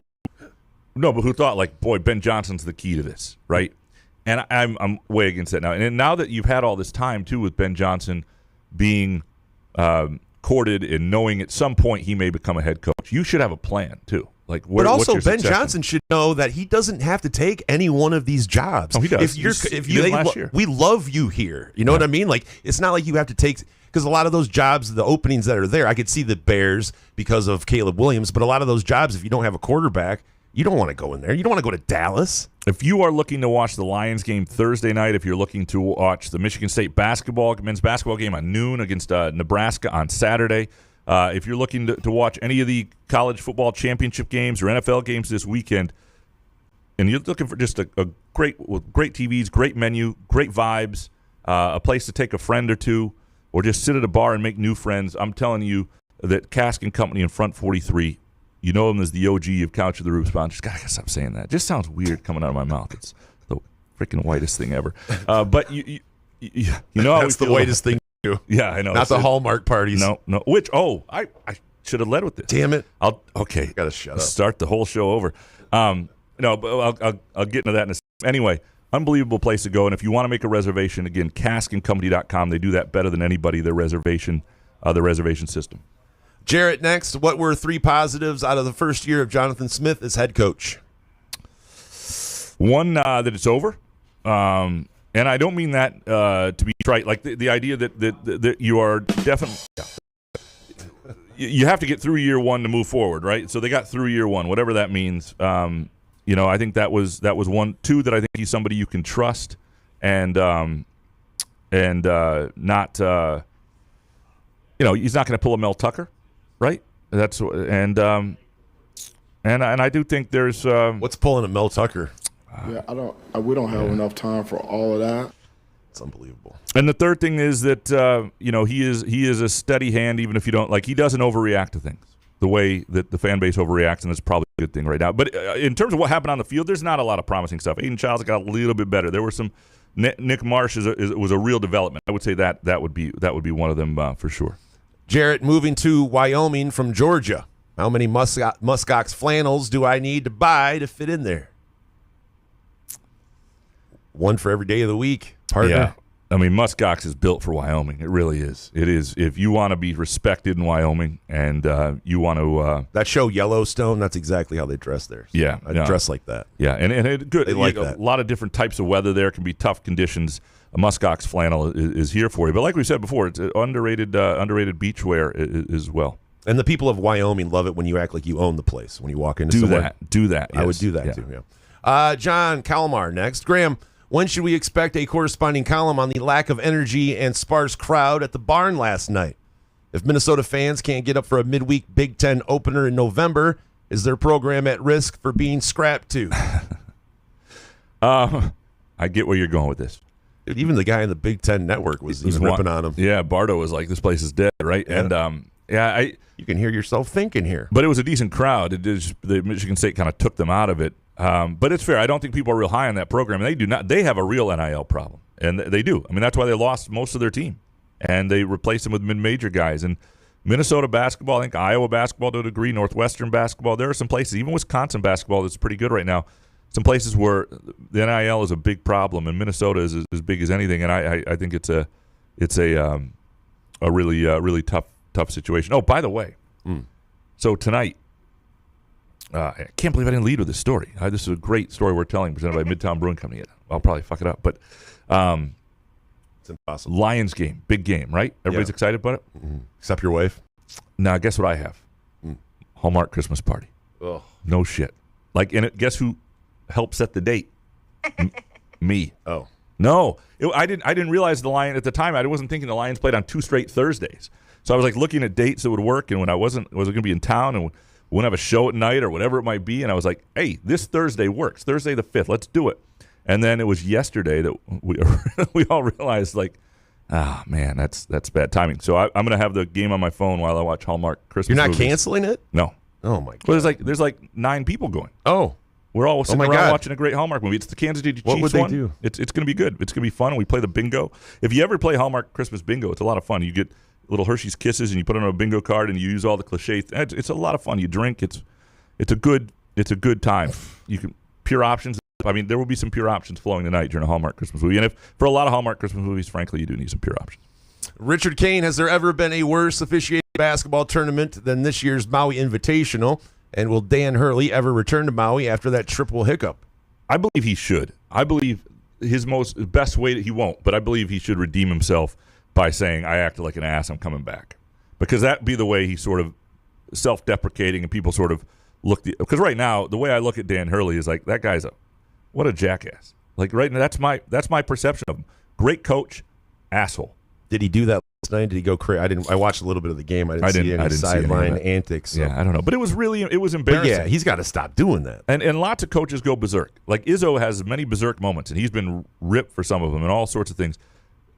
thought, like, boy, Ben Johnson's the key to this, right? And I'm way against that now. And now that you've had all this time, too, with Ben Johnson being courted and knowing at some point he may become a head coach, you should have a plan, too. Like, but also, Ben Johnson should know that he doesn't have to take any one of these jobs. Oh, he does. Last year. We love you here. You know what I mean? Like, it's not like you have to take, because a lot of those jobs, the openings that are there, I could see the Bears because of Caleb Williams, but a lot of those jobs, if you don't have a quarterback, you don't want to go in there. You don't want to go to Dallas. If you are looking to watch the Lions game Thursday night, if you're looking to watch the Michigan State men's basketball game at noon against Nebraska on Saturday, if you're looking to watch any of the college football championship games or NFL games this weekend, and you're looking for just a great TVs, great menu, great vibes, a place to take a friend or two, or just sit at a bar and make new friends, I'm telling you that Cask and Company in Front 43, you know him as the OG of Couch of the Rube sponsors. God, I gotta stop saying that. It just sounds weird coming out of my mouth. It's the freaking whitest thing ever. But you know, that's the whitest thing to do. Yeah, I know. Not the Hallmark parties. No. Which I should have led with this. Damn it. Okay. Gotta shut up. Start the whole show over. No, but I'll get into that in a second. Anyway, unbelievable place to go. And if you want to make a reservation, again, caskandcompany.com. They do that better than anybody. The reservation system. Jarrett, next. What were 3 positives out of the first year of Jonathan Smith as head coach? One, that it's over. And I don't mean that to be trite. Like the idea that you are definitely you have to get through year one to move forward, right? So they got through year one, whatever that means. I think that was one. 2, that I think he's somebody you can trust and not. He's not going to pull a Mel Tucker, right? And I do think there's what's pulling a Mel Tucker. We don't have enough time for all of that. It's unbelievable. And the third thing is that he is a steady hand, even if you don't like. He doesn't overreact to things the way that the fan base overreacts, and that's probably a good thing right now. But in terms of what happened on the field, there's not a lot of promising stuff. Aiden Childs got a little bit better. There were some. Nick Marsh was a real development. I would say that would be one of them for sure. Jarrett, moving to Wyoming from Georgia. How many Muskox flannels do I need to buy to fit in there? One for every day of the week, partner. Yeah. I mean, Muskox is built for Wyoming. It really is. It is. If you want to be respected in Wyoming and you want to... that show Yellowstone, that's exactly how they dress there. So yeah. I dress like that. Yeah, and it good. They like that. A lot of different types of weather there. Can be tough conditions. A Muskox flannel is here for you. But like we said before, it's underrated beachwear as well. And the people of Wyoming love it when you act like you own the place. When you walk into Do somewhere. that. I would do that too, yeah. John Kalmar next. Graham, when should we expect a corresponding column on the lack of energy and sparse crowd at the barn last night? If Minnesota fans can't get up for a midweek Big Ten opener in November, is their program at risk for being scrapped too? I get where you're going with this. Dude, even the guy in the Big Ten network was ripping on him. Yeah, Bardo was like, this place is dead, right? Yeah. And you can hear yourself thinking here. But it was a decent crowd. The Michigan State kind of took them out of it. But it's fair. I don't think people are real high on that program. And they do not. They have a real NIL problem, and they do. I mean, that's why they lost most of their team, and they replaced them with mid-major guys. And Minnesota basketball, I think Iowa basketball to a degree, Northwestern basketball. There are some places, even Wisconsin basketball, that's pretty good right now. Some places where the NIL is a big problem, and Minnesota is as big as anything. And I think it's a really tough situation. Oh, by the way, so tonight. I can't believe I didn't lead with this story. This is a great story we're telling, presented by Midtown Brewing Company. I'll probably fuck it up, but it's impossible. Lions game, big game, right? Everybody's excited about it? Mm-hmm. Except your wife. Now, guess what I have? Hallmark Christmas party. Oh. No shit. Guess who helped set the date? Me. Oh. No, I didn't realize the Lions at the time. I wasn't thinking the Lions played on 2 straight Thursdays. So I was looking at dates that would work, and when I was going to be in town and wouldn't have a show at night or whatever it might be, and I was like, hey, this Thursday works. Thursday the 5th, let's do it. And then it was yesterday that we all realized, man, that's bad timing. So I'm going to have the game on my phone while I watch Hallmark Christmas You're not movies. canceling it? No. Oh, my God. Well, there's 9 people going. Oh. We're all sitting around God. watching a great Hallmark movie. It's the Kansas City Chiefs What would they one. do? It's going to be good. It's going to be fun, and we play the bingo. If you ever play Hallmark Christmas bingo, it's a lot of fun. You get little Hershey's Kisses, and you put it on a bingo card, and you use all the cliches. It's a lot of fun. You drink. It's a good time. You can pure options. I mean, there will be some pure options flowing tonight during a Hallmark Christmas movie. And for a lot of Hallmark Christmas movies, frankly, you do need some pure options. Richard Kane, has there ever been a worse officiated basketball tournament than this year's Maui Invitational? And will Dan Hurley ever return to Maui after that triple hiccup? I believe he should. I believe his best way he won't, but I believe he should redeem himself by saying, I acted like an ass, I'm coming back. Because that'd be the way he's sort of self-deprecating and people sort of because right now the way I look at Dan Hurley is like, that guy's what a jackass. Right now that's my perception of him. Great coach, asshole. Did he do that last night? Did he go crazy? I watched a little bit of the game. I didn't see any sideline antics. So. Yeah, I don't know, but it was embarrassing. But yeah, he's got to stop doing that. And lots of coaches go berserk. Like Izzo has many berserk moments, and he's been ripped for some of them and all sorts of things.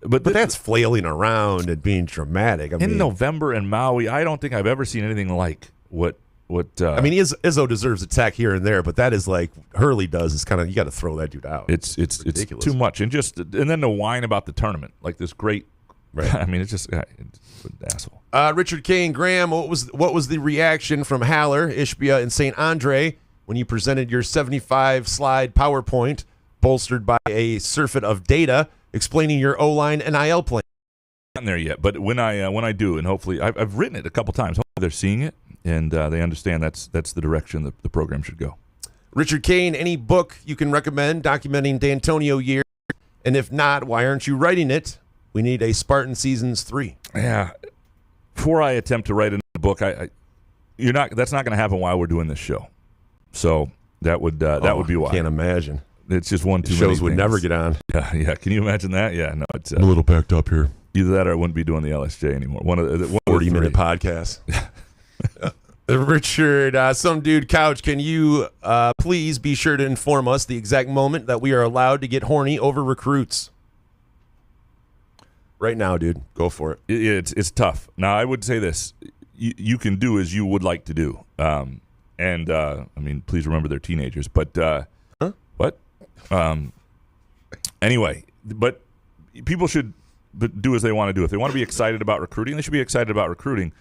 But that's flailing around and being dramatic. In November in Maui, I don't think I've ever seen anything like what. Izzo deserves a tack here and there, but that is like Hurley does. Is kind of, you got to throw that dude out. It's too much, and then the whine about the tournament, like this great. Right. I mean, it's an asshole. Richard Kane, Graham, what was the reaction from Haller, Ishbia, and St. Andre when you presented your 75-slide PowerPoint, bolstered by a surfeit of data, explaining your O-line NIL plan? Not there yet, but when I do, and hopefully I've written it a couple times. Hopefully they're seeing it and they understand that's the direction the program should go. Richard Kane, any book you can recommend documenting D'Antonio year, and if not, why aren't you writing it? We need a Spartan Seasons 3. Yeah. Before I attempt to write another book, that's not going to happen while we're doing this show. So that would be why. I can't imagine. It's just one too many shows would things. never get on. Yeah. Can you imagine that? Yeah, no, it's I'm a little packed up here. Either that or I wouldn't be doing the LSJ anymore. One of the 40-minute podcast. Richard, some dude couch, can you please be sure to inform us the exact moment that we are allowed to get horny over recruits? Right now, dude. Go for it. It's tough. Now, I would say this. You can do as you would like to do. I mean, please remember they're teenagers. But what? Anyway, but people should do as they want to do. If they want to be excited about recruiting, they should be excited about recruiting.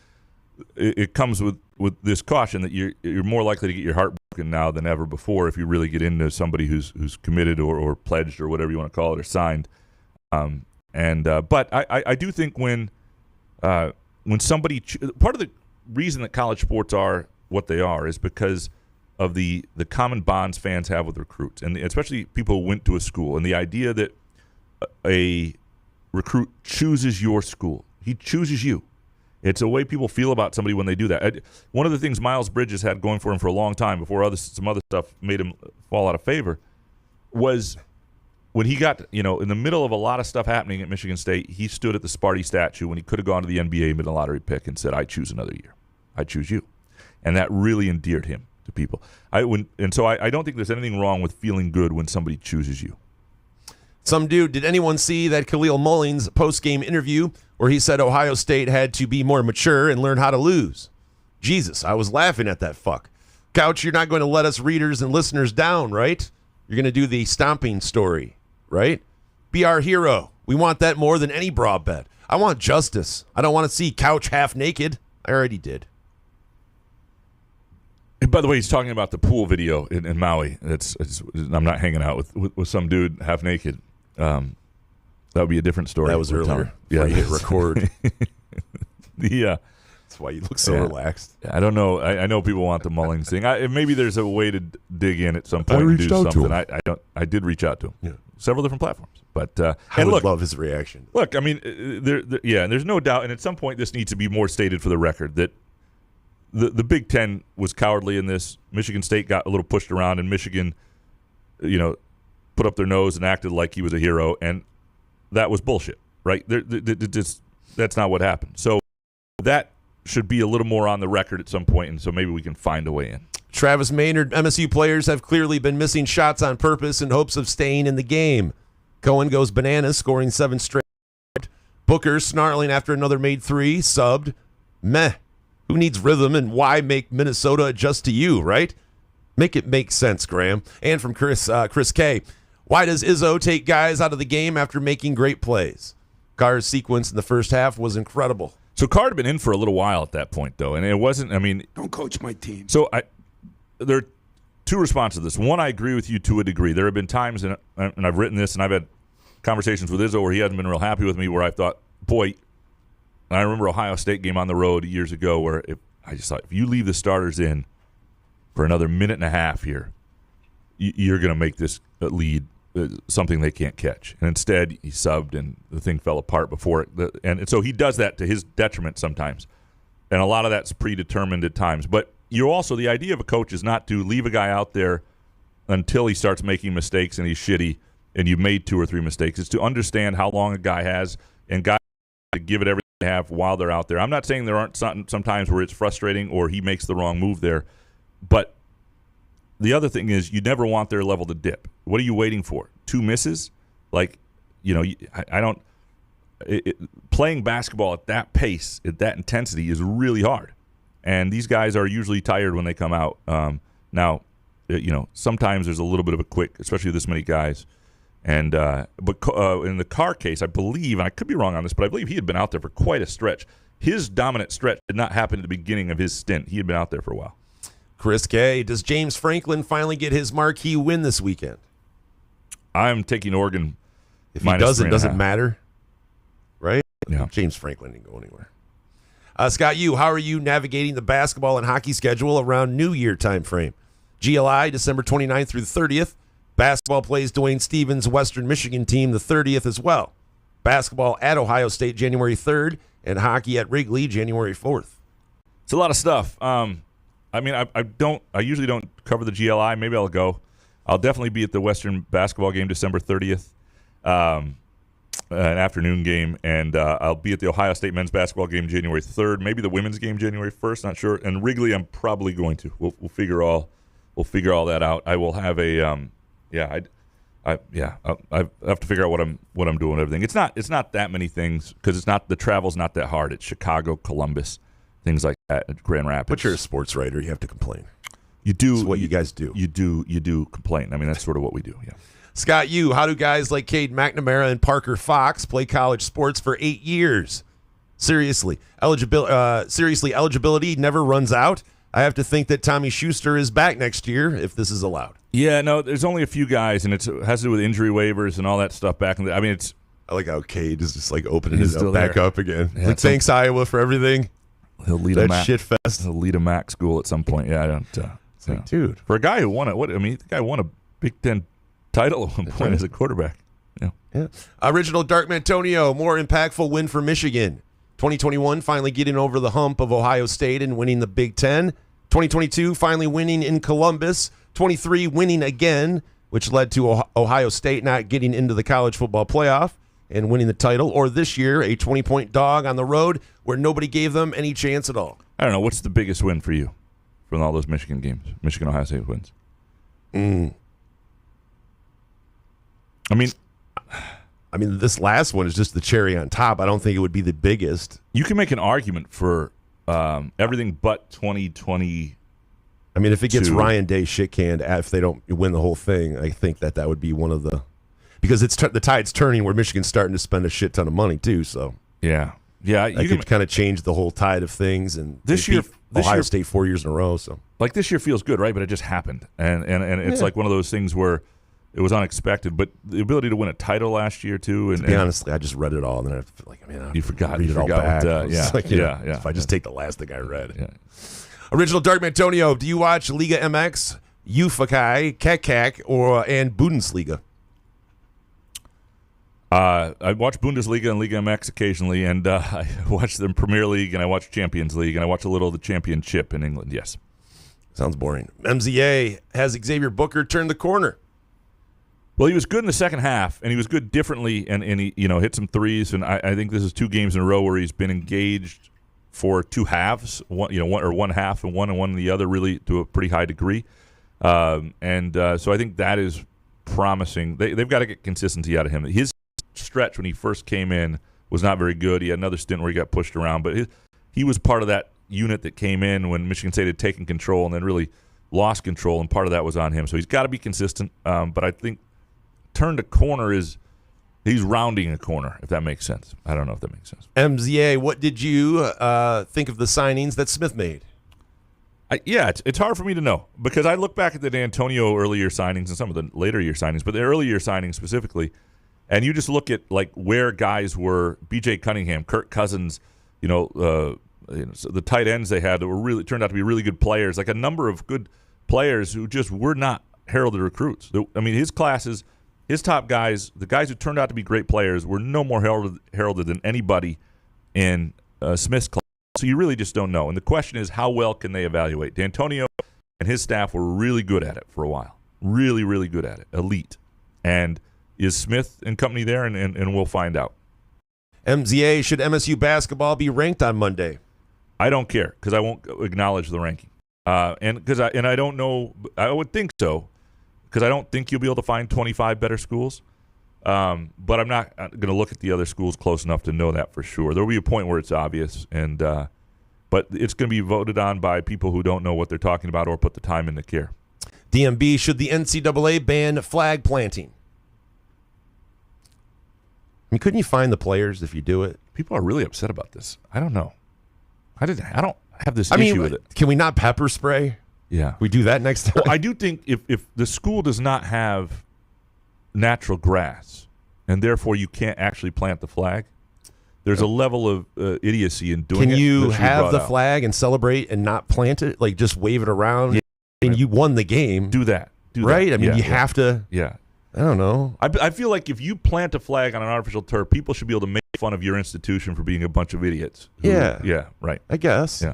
it comes with this caution that you're more likely to get your heart broken now than ever before if you really get into somebody who's committed or pledged or whatever you want to call it or signed. But I do think when somebody part of the reason that college sports are what they are is because of the common bonds fans have with recruits, and especially people who went to a school, and the idea that a recruit chooses your school. He chooses you. It's a way people feel about somebody when they do that. One of the things Miles Bridges had going for him for a long time before some other stuff made him fall out of favor was when he got, in the middle of a lot of stuff happening at Michigan State, he stood at the Sparty statue when he could have gone to the NBA mid lottery pick and said, I choose another year. I choose you. And that really endeared him to people. So I don't think there's anything wrong with feeling good when somebody chooses you. Did anyone see that Khalil Mullings post-game interview where he said Ohio State had to be more mature and learn how to lose? Jesus, I was laughing at that fuck. Couch, you're not going to let us readers and listeners down, right? You're going to do the stomping story, right? Be our hero. We want that more than any bra bet. I want justice. I don't want to see Couch half naked. I already did. And by the way, he's talking about the pool video in Maui. I'm not hanging out with some dude half naked. That would be a different story. That was earlier. Yeah, you hit record. That's why you look so relaxed. I don't know. I know people want the Mullings thing. Maybe there's a way to dig in at some point I and reached do out something. to him. I did reach out to him. Yeah. Several different platforms. But I would love his reaction. Look, I mean, there's no doubt, and at some point this needs to be more stated for the record that the Big Ten was cowardly in this. Michigan State got a little pushed around, and Michigan, put up their nose and acted like he was a hero, and that was bullshit, right? That's not what happened. So that should be a little more on the record at some point, and so maybe we can find a way in. Travis Maynard, MSU players have clearly been missing shots on purpose in hopes of staying in the game. Cohen goes bananas, scoring 7 straight. Booker snarling after another made 3, subbed. Meh. Who needs rhythm, and why make Minnesota adjust to you, right? Make it make sense, Graham. And from Chris K. Why does Izzo take guys out of the game after making great plays? Carr's sequence in the first half was incredible. So Carr had been in for a little while at that point, though, and it wasn't, Don't coach my team. So there are 2 responses to this. One, I agree with you to a degree. There have been times, and I've written this, and I've had conversations with Izzo where he hasn't been real happy with me, where I thought, boy, and I remember Ohio State game on the road years ago where I just thought, if you leave the starters in for another minute and a half here, you're going to make this lead something they can't catch. And instead, he subbed, and the thing fell apart before it. And so he does that to his detriment sometimes. And a lot of that's predetermined at times. But the idea of a coach is not to leave a guy out there until he starts making mistakes and he's shitty and you've made 2 or 3 mistakes. It's to understand how long a guy has and guys to give it everything they have while they're out there. I'm not saying there aren't some times where it's frustrating or he makes the wrong move there. But the other thing is you never want their level to dip. What are you waiting for? 2 misses? Playing basketball at that pace, at that intensity is really hard. And these guys are usually tired when they come out. Now, sometimes there's a little bit of a quick, especially with this many guys. And but in the Carr case, I believe, and I could be wrong on this, but I believe he had been out there for quite a stretch. His dominant stretch did not happen at the beginning of his stint. He had been out there for a while. Chris K., does James Franklin finally get his marquee win this weekend? I'm taking Oregon. If he doesn't, does it matter? Right? Yeah. James Franklin didn't go anywhere. Scott, how are you navigating the basketball and hockey schedule around New Year time frame? GLI, December 29th through the 30th. Basketball plays Dwayne Stevens' Western Michigan team the 30th as well. Basketball at Ohio State, January 3rd, and hockey at Wrigley, January 4th. It's a lot of stuff. I usually don't cover the GLI. Maybe I'll go. I'll definitely be at the Western basketball game December 30th, an afternoon game, and I'll be at the Ohio State men's basketball game January 3rd. Maybe the women's game January 1st. Not sure. And Wrigley, I'm probably going to. We'll figure all that out. I will have a I have to figure out what I'm doing and everything. It's not that many things because the travel's not that hard. It's Chicago, Columbus, things like that, Grand Rapids. But you're a sports writer. You have to complain. You do. That's what you guys do. You do complain. I mean, that's sort of what we do. Yeah. Scott, how do guys like Cade McNamara and Parker Fox play college sports for 8 years? Seriously, eligibility never runs out. I have to think that Tommy Schuster is back next year if this is allowed. Yeah, no, there's only a few guys, and it has to do with injury waivers and all that stuff back in the. I mean, it's. I like how Cade is just like opening He's it back up again. Yeah, like, thanks, Iowa, for everything. He'll lead that shit fest. He'll lead a MAC school at some point. Yeah, I don't. It's like, dude, for a guy who won it, the guy won a Big Ten title at one point as a quarterback. Yeah. Original Dark Mantonio, more impactful win for Michigan. 2021 finally getting over the hump of Ohio State and winning the Big Ten. 2022 finally winning in Columbus. 23 winning again, which led to Ohio State not getting into the college football playoff and winning the title. Or this year, a 20-point dog on the road where nobody gave them any chance at all. I don't know. What's the biggest win for you from all those Michigan games? Michigan-Ohio State wins. I mean, this last one is just the cherry on top. I don't think it would be the biggest. You can make an argument for everything but 2020. I mean, if it gets Ryan Day shit canned if they don't win the whole thing, I think that would be one of the – because it's the tide's turning where Michigan's starting to spend a shit ton of money too. So yeah, you could kind of change the whole tide of things. And this year, Ohio State 4 years in a row. So like this year feels good, right? But it just happened, and it's like one of those things where it was unexpected. But the ability to win a title last year too. And to be honest, I just read it all, and then I feel like you forgot. Read it all back. Yeah. If I just take the last thing I read. Yeah. Original Dark Mantonio, do you watch Liga MX, UFAkai, Kek, and Bundesliga? I watch Bundesliga and Liga MX occasionally, and I watch the Premier League, and I watch Champions League, and I watch a little of the Championship in England, yes. Sounds boring. MZA has Xavier Booker turned the corner. Well, he was good in the second half, and he was good differently, and he hit some threes, and I think this is 2 games in a row where he's been engaged for 2 halves, one half and one in the other, really to a pretty high degree. So I think that is promising. They've got to get consistency out of him. His stretch when he first came in was not very good. He had another stint where he got pushed around, but he was part of that unit that came in when Michigan State had taken control and then really lost control, and part of that was on him. So he's got to be consistent. But I think turned a corner is he's rounding a corner, if that makes sense. I don't know if that makes sense. MZA, what did you think of the signings that Smith made? It's hard for me to know because I look back at the D'Antonio early year signings and some of the later year signings, but the early year signings specifically, and you just look at like where guys were. B.J. Cunningham, Kirk Cousins, so the tight ends they had that turned out to be really good players. Like a number of good players who just were not heralded recruits. I mean, his classes. His top guys, the guys who turned out to be great players, were no more heralded than anybody in Smith's class. So you really just don't know. And the question is, how well can they evaluate? D'Antonio and his staff were really good at it for a while. Really, really good at it. Elite. And is Smith and company there? And we'll find out. MZA, should MSU basketball be ranked on Monday? I don't care because I won't acknowledge the ranking. And I don't know. I would think so. Because I don't think you'll be able to find 25 better schools. But I'm not going to look at the other schools close enough to know that for sure. There will be a point where it's obvious, but it's going to be voted on by people who don't know what they're talking about or put the time in to care. DMB, should the NCAA ban flag planting? I mean, couldn't you find the players if you do it? People are really upset about this. I don't know. I don't have this issue with it. Can we not pepper spray? Yeah. We do that next time? Well, I do think if the school does not have natural grass and therefore you can't actually plant the flag, there's a level of idiocy in doing it. Can you have the flag and celebrate and not plant it? Like just wave it around and you won the game. Do that. Right? I mean, you have to. Yeah. I don't know. I feel like if you plant a flag on an artificial turf, people should be able to make fun of your institution for being a bunch of idiots. Yeah, right. I guess. Yeah.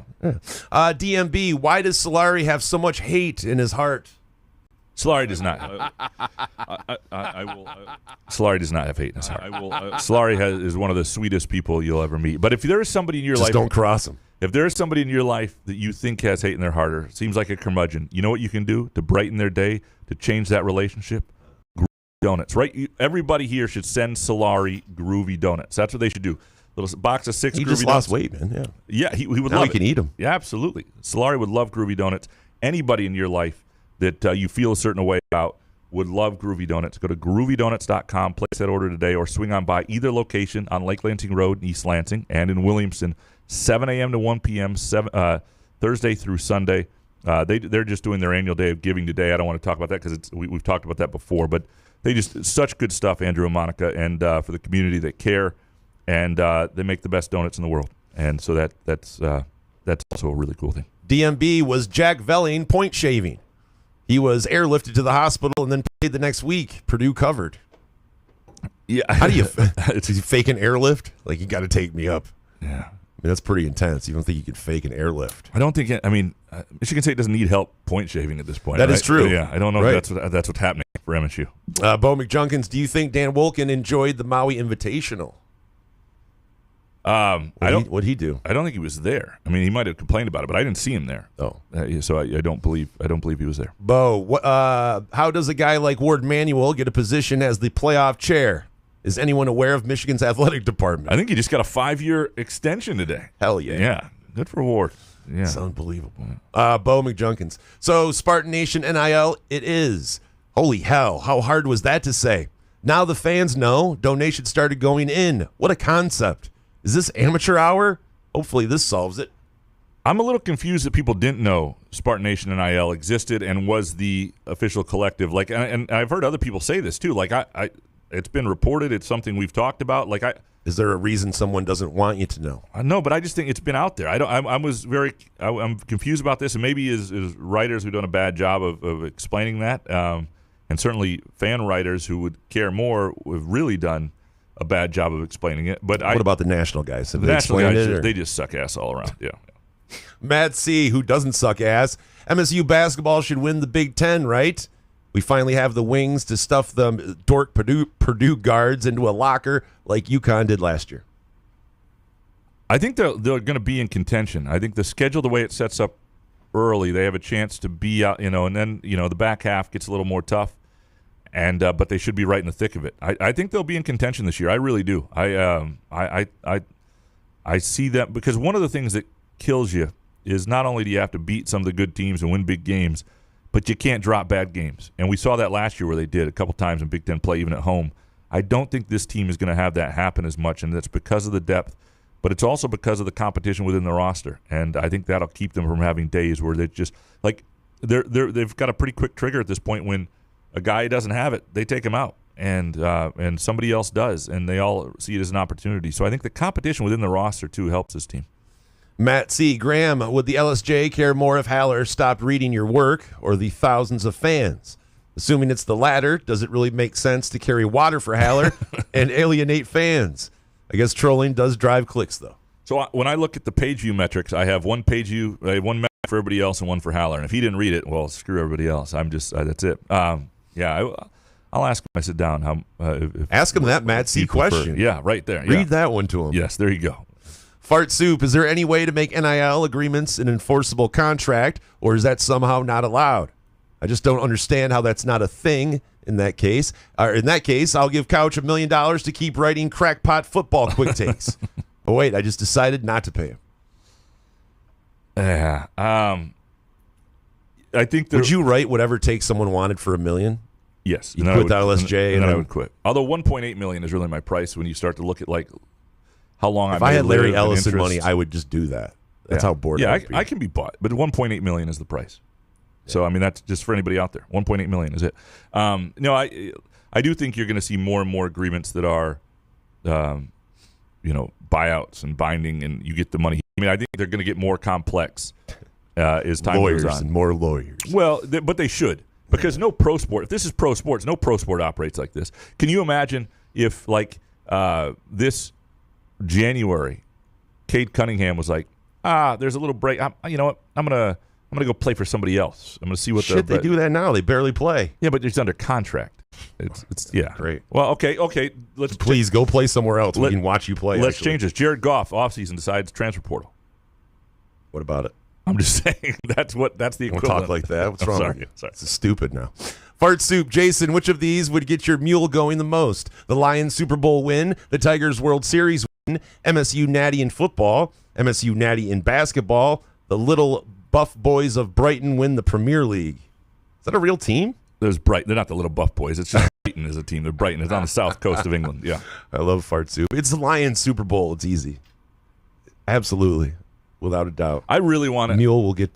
DMB, why does Solari have so much hate in his heart? Solari does not. Solari does not have hate in his heart. Solari is one of the sweetest people you'll ever meet. But if there is somebody in your life, just don't cross him. If there is somebody in your life that you think has hate in their heart or seems like a curmudgeon, you know what you can do to brighten their day, to change that relationship? Donuts, right? Everybody here should send Solari groovy donuts. That's what they should do. Little box of 6 groovy donuts. He just lost weight, man. Yeah, he would now love he can eat them. Yeah, absolutely. Solari would love groovy donuts. Anybody in your life that you feel a certain way about, would love Groovy Donuts. Go to groovydonuts.com, place that order today, or swing on by either location on Lake Lansing Road in East Lansing and in Williamston, 7 a.m. to 1 p.m., Thursday through Sunday. They're just doing their annual day of giving today. I don't want to talk about that because we've talked about that before, but they just such good stuff, Andrew and Monica, and for the community that care, and they make the best donuts in the world, and so that's also a really cool thing. DMB was Jack Velling point shaving. He was airlifted to the hospital and then played the next week. Purdue covered. Yeah, how do you? Is he fake an airlift? Like, you got to take me up. Yeah, I mean, that's pretty intense. You don't think you could fake an airlift? I don't think. Michigan State doesn't need help point shaving at this point. That is true. Yeah, I don't know if that's what's happening for MSU. Bo McJunkins, do you think Dan Wolken enjoyed the Maui Invitational? What'd he do? I don't think he was there. I mean, he might have complained about it, but I didn't see him there. Oh, so I don't believe he was there. Bo, how does a guy like Ward Manuel get a position as the playoff chair? Is anyone aware of Michigan's athletic department? I think he just got a 5-year extension today. Hell yeah. Yeah, good for Ward. Yeah, it's unbelievable. Bo McJunkins. So Spartan Nation NIL, it is. Holy hell, how hard was that to say? Now the fans know. Donations started going in. What a concept. Is this amateur hour? Hopefully this solves it. I'm a little confused that people didn't know Spartan Nation NIL existed and was the official collective. Like, and I've heard other people say this too. Like, it's been reported. It's something we've talked about. Like, is there a reason someone doesn't want you to know? No, but I just think it's been out there. I'm confused about this, and maybe as writers we've done a bad job of explaining that. And certainly fan writers who would care more have really done a bad job of explaining it. But what about the national guys? Have the they national guys, it, they just suck ass all around. Yeah. Matt C., who doesn't suck ass. MSU basketball should win the Big Ten, right? We finally have the wings to stuff the dork Purdue guards into a locker like UConn did last year. I think they're going to be in contention. I think the schedule, the way it sets up early, they have a chance to be out, and then, the back half gets a little more tough. And but they should be right in the thick of it. I think they'll be in contention this year. I really do. I see that because one of the things that kills you is not only do you have to beat some of the good teams and win big games, but you can't drop bad games. And we saw that last year where they did a couple times in Big Ten play, even at home. I don't think this team is going to have that happen as much, and that's because of the depth, but it's also because of the competition within the roster. And I think that'll keep them from having days where they just like they've got a pretty quick trigger at this point when a guy doesn't have it, they take him out, and somebody else does, and they all see it as an opportunity. So I think the competition within the roster, too, helps this team. Matt C. Graham, would the LSJ care more if Haller stopped reading your work or the thousands of fans? Assuming it's the latter, does it really make sense to carry water for Haller and alienate fans? I guess trolling does drive clicks, though. So when I look at the page view metrics, I have one metric for everybody else and one for Haller. And if he didn't read it, well, screw everybody else. I'm just that's it. Yeah, I'll ask him when I sit down. Ask him that Matt C. question. Yeah, right there. Read that one to him. Yes, there you go. Fart Soup, is there any way to make NIL agreements an enforceable contract, or is that somehow not allowed? I just don't understand how that's not a thing in that case. In that case, I'll give Couch $1 million to keep writing crackpot football quick takes. But wait, I just decided not to pay him. Yeah. I think would you write whatever take someone wanted for $1 million? Yes. You quit the LSJ, and then I would quit. Although $1.8 million is really my price when you start to look at like how long if I had Larry Ellison money, I would just do that. That's how bored. Yeah, I can be bought, but $1.8 million is the price. Yeah. So I mean, that's just for anybody out there. $1.8 million is it. No, I do think you're going to see more and more agreements that are, buyouts and binding, and you get the money. I mean, I think they're going to get more complex as time goes on. And more lawyers. Well, but they should, because no pro sport. If this is pro sports, no pro sport operates like this. Can you imagine if this January, Cade Cunningham was like, there's a little break. You know what? I'm gonna go play for somebody else. I'm gonna see what they do that now. They barely play. Yeah, but it's under contract. It's yeah. Great. Well, okay. Let's please go play somewhere else. We can watch you play. Let's change this. Jared Goff offseason decides transfer portal. What about it? I'm just saying that's the equivalent. Don't talk like that. What's wrong? Sorry. It's stupid now. Fart Soup, Jason, which of these would get your mule going the most? The Lions Super Bowl win, the Tigers World Series win, MSU Natty in football, MSU Natty in basketball, the Little Buff Boys of Brighton win the Premier League. Is that a real team? There's Brighton. They're not the little buff boys. It's just Brighton as a team. They're Brighton. It's on the south coast of England. Yeah. I love fart soup. It's the Lions Super Bowl. It's easy. Absolutely. Without a doubt. I really want to. Mule will get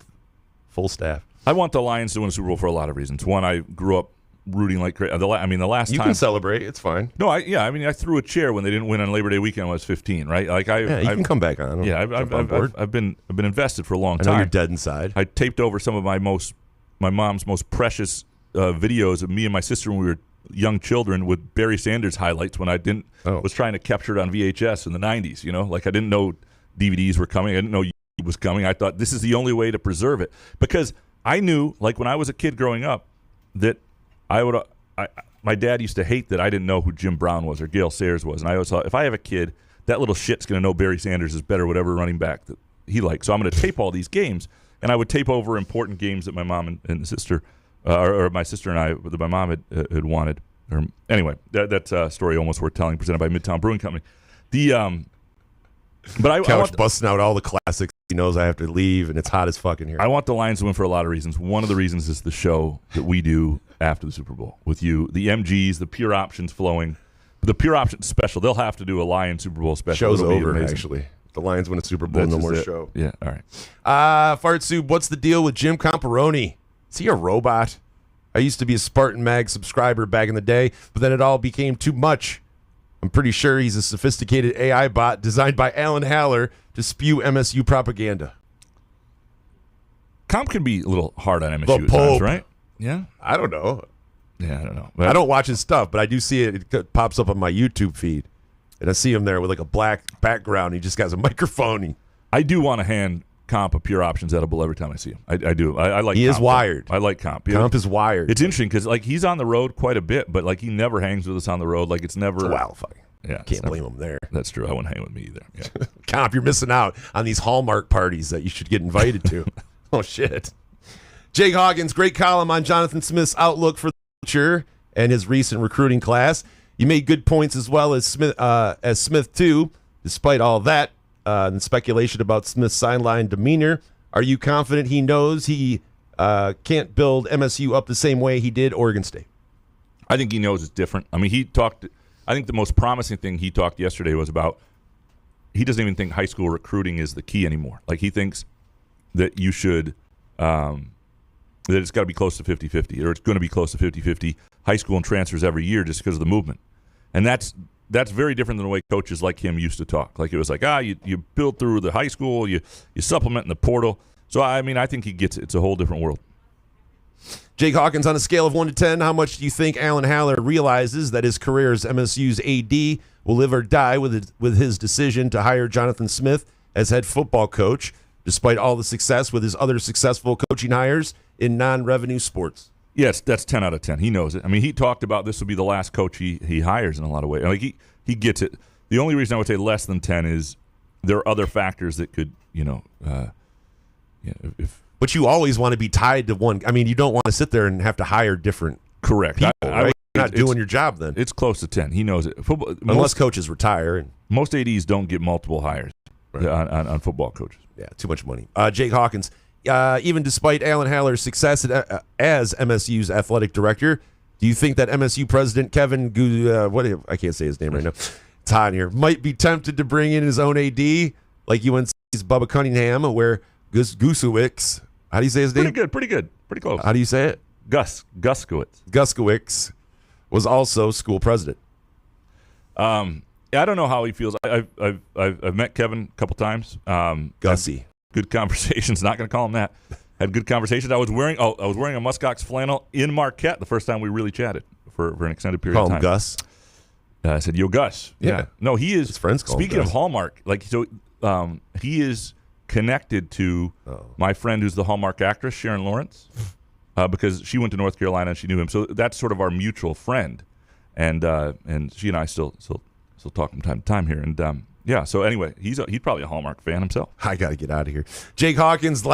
full staff. I want the Lions to win a Super Bowl for a lot of reasons. One, I grew up rooting like crazy. The last time. You can celebrate. It's fine. No, I threw a chair when they didn't win on Labor Day weekend when I was 15, right? Like you can come back on. I've been invested for a long I time. know you're dead inside. I taped over some of my mom's most precious videos of me and my sister when we were young children with Barry Sanders highlights when I was trying to capture it on VHS in the 90s. You know, like I didn't know DVDs were coming. I didn't know YouTube was coming. I thought this is the only way to preserve it because I knew, like when I was a kid growing up, that my dad used to hate that I didn't know who Jim Brown was or Gale Sayers was. And I always thought, if I have a kid, that little shit's going to know Barry Sanders is better, whatever running back that he likes. So I'm going to tape all these games. And I would tape over important games that my mom and sister, or my sister and I, that my mom had wanted. Anyway, that's a story almost worth telling, presented by Midtown Brewing Company. But I want busting out all the classics. He knows I have to leave, and it's hot as fuck in here. I want the Lions to win for a lot of reasons. One of the reasons is the show that we do after the Super Bowl with you, the MGs, the Pure Options flowing. The Pure Options special, they'll have to do a Lions Super Bowl special. Show's over, actually. The Lions win a Super Bowl, no more show. Yeah, all right. Fart Soup, what's the deal with Jim Comparoni? Is he a robot? I used to be a Spartan Mag subscriber back in the day, but then it all became too much. I'm pretty sure he's a sophisticated AI bot designed by Alan Haller to spew MSU propaganda. Comp can be a little hard on MSU at times, right? Yeah? I don't know. Yeah, I don't know. I don't watch his stuff, but I do see it. It pops up on my YouTube feed. And I see him there with like a black background. He just got a microphone. I do want to hand Comp a Pure Options edible every time I see him. I do. I like He Comp. is wired. I like Comp. Comp is wired. It's interesting because like he's on the road quite a bit, but like he never hangs with us on the road. Like it's never. Wow, fuck. Yeah, can't blame him there. That's true. I wouldn't hang with me either. Yeah. Comp, you're missing out on these Hallmark parties that you should get invited to. Oh, shit. Jake Hawkins, great column on Jonathan Smith's outlook for the future and his recent recruiting class. You made good points as well as Smith too. Despite all that and speculation about Smith's sideline demeanor, are you confident he knows he can't build MSU up the same way he did Oregon State? I think he knows it's different. I mean, he talked. I think the most promising thing he talked yesterday was about he doesn't even think high school recruiting is the key anymore. Like he thinks that you should that it's got to be close to 50-50 or it's going to be close to 50-50 high school and transfers every year just because of the movement. And that's very different than the way coaches like him used to talk. Like it was like, you build through the high school, you supplement in the portal. So, I mean, I think he gets it. It's a whole different world. Jake Hawkins, on a scale of 1 to 10, how much do you think Alan Haller realizes that his career as MSU's AD will live or die with his decision to hire Jonathan Smith as head football coach, despite all the success with his other successful coaching hires in non-revenue sports? Yes, that's 10 out of 10. He knows it. I mean, he talked about this will be the last coach he hires in a lot of ways. Like he gets it. The only reason I would say less than 10 is there are other factors that could, if. But you always want to be tied to one. I mean, you don't want to sit there and have to hire different correct people, right? You're not doing your job then. It's close to 10. He knows it. Unless coaches retire. Most ADs don't get multiple hires on football coaches. Yeah, too much money. Jake Hawkins, even despite Alan Haller's success as MSU's athletic director, do you think that MSU president Kevin I can't say his name right now. It's hot in here. Might be tempted to bring in his own AD like UNC's Bubba Cunningham, where Guskowicz. How do you say his name? Pretty good. Pretty close. How do you say it? Guskowicz was also school president. I don't know how he feels. I've met Kevin a couple times. Gussie. Good conversations. Not going to call him that. Had good conversations. I was wearing a Muskox flannel in Marquette the first time we really chatted for an extended period of time. Call him Gus. I said, "Yo, Gus." Yeah. No, he is. His friends call speaking him of Gus. Hallmark, he is connected to my friend who's the Hallmark actress, Sharon Lawrence, because she went to North Carolina and she knew him. So that's sort of our mutual friend, and she and I still talk from time to time here. And so anyway, he's probably a Hallmark fan himself. I got to get out of here. Jake Hawkins, last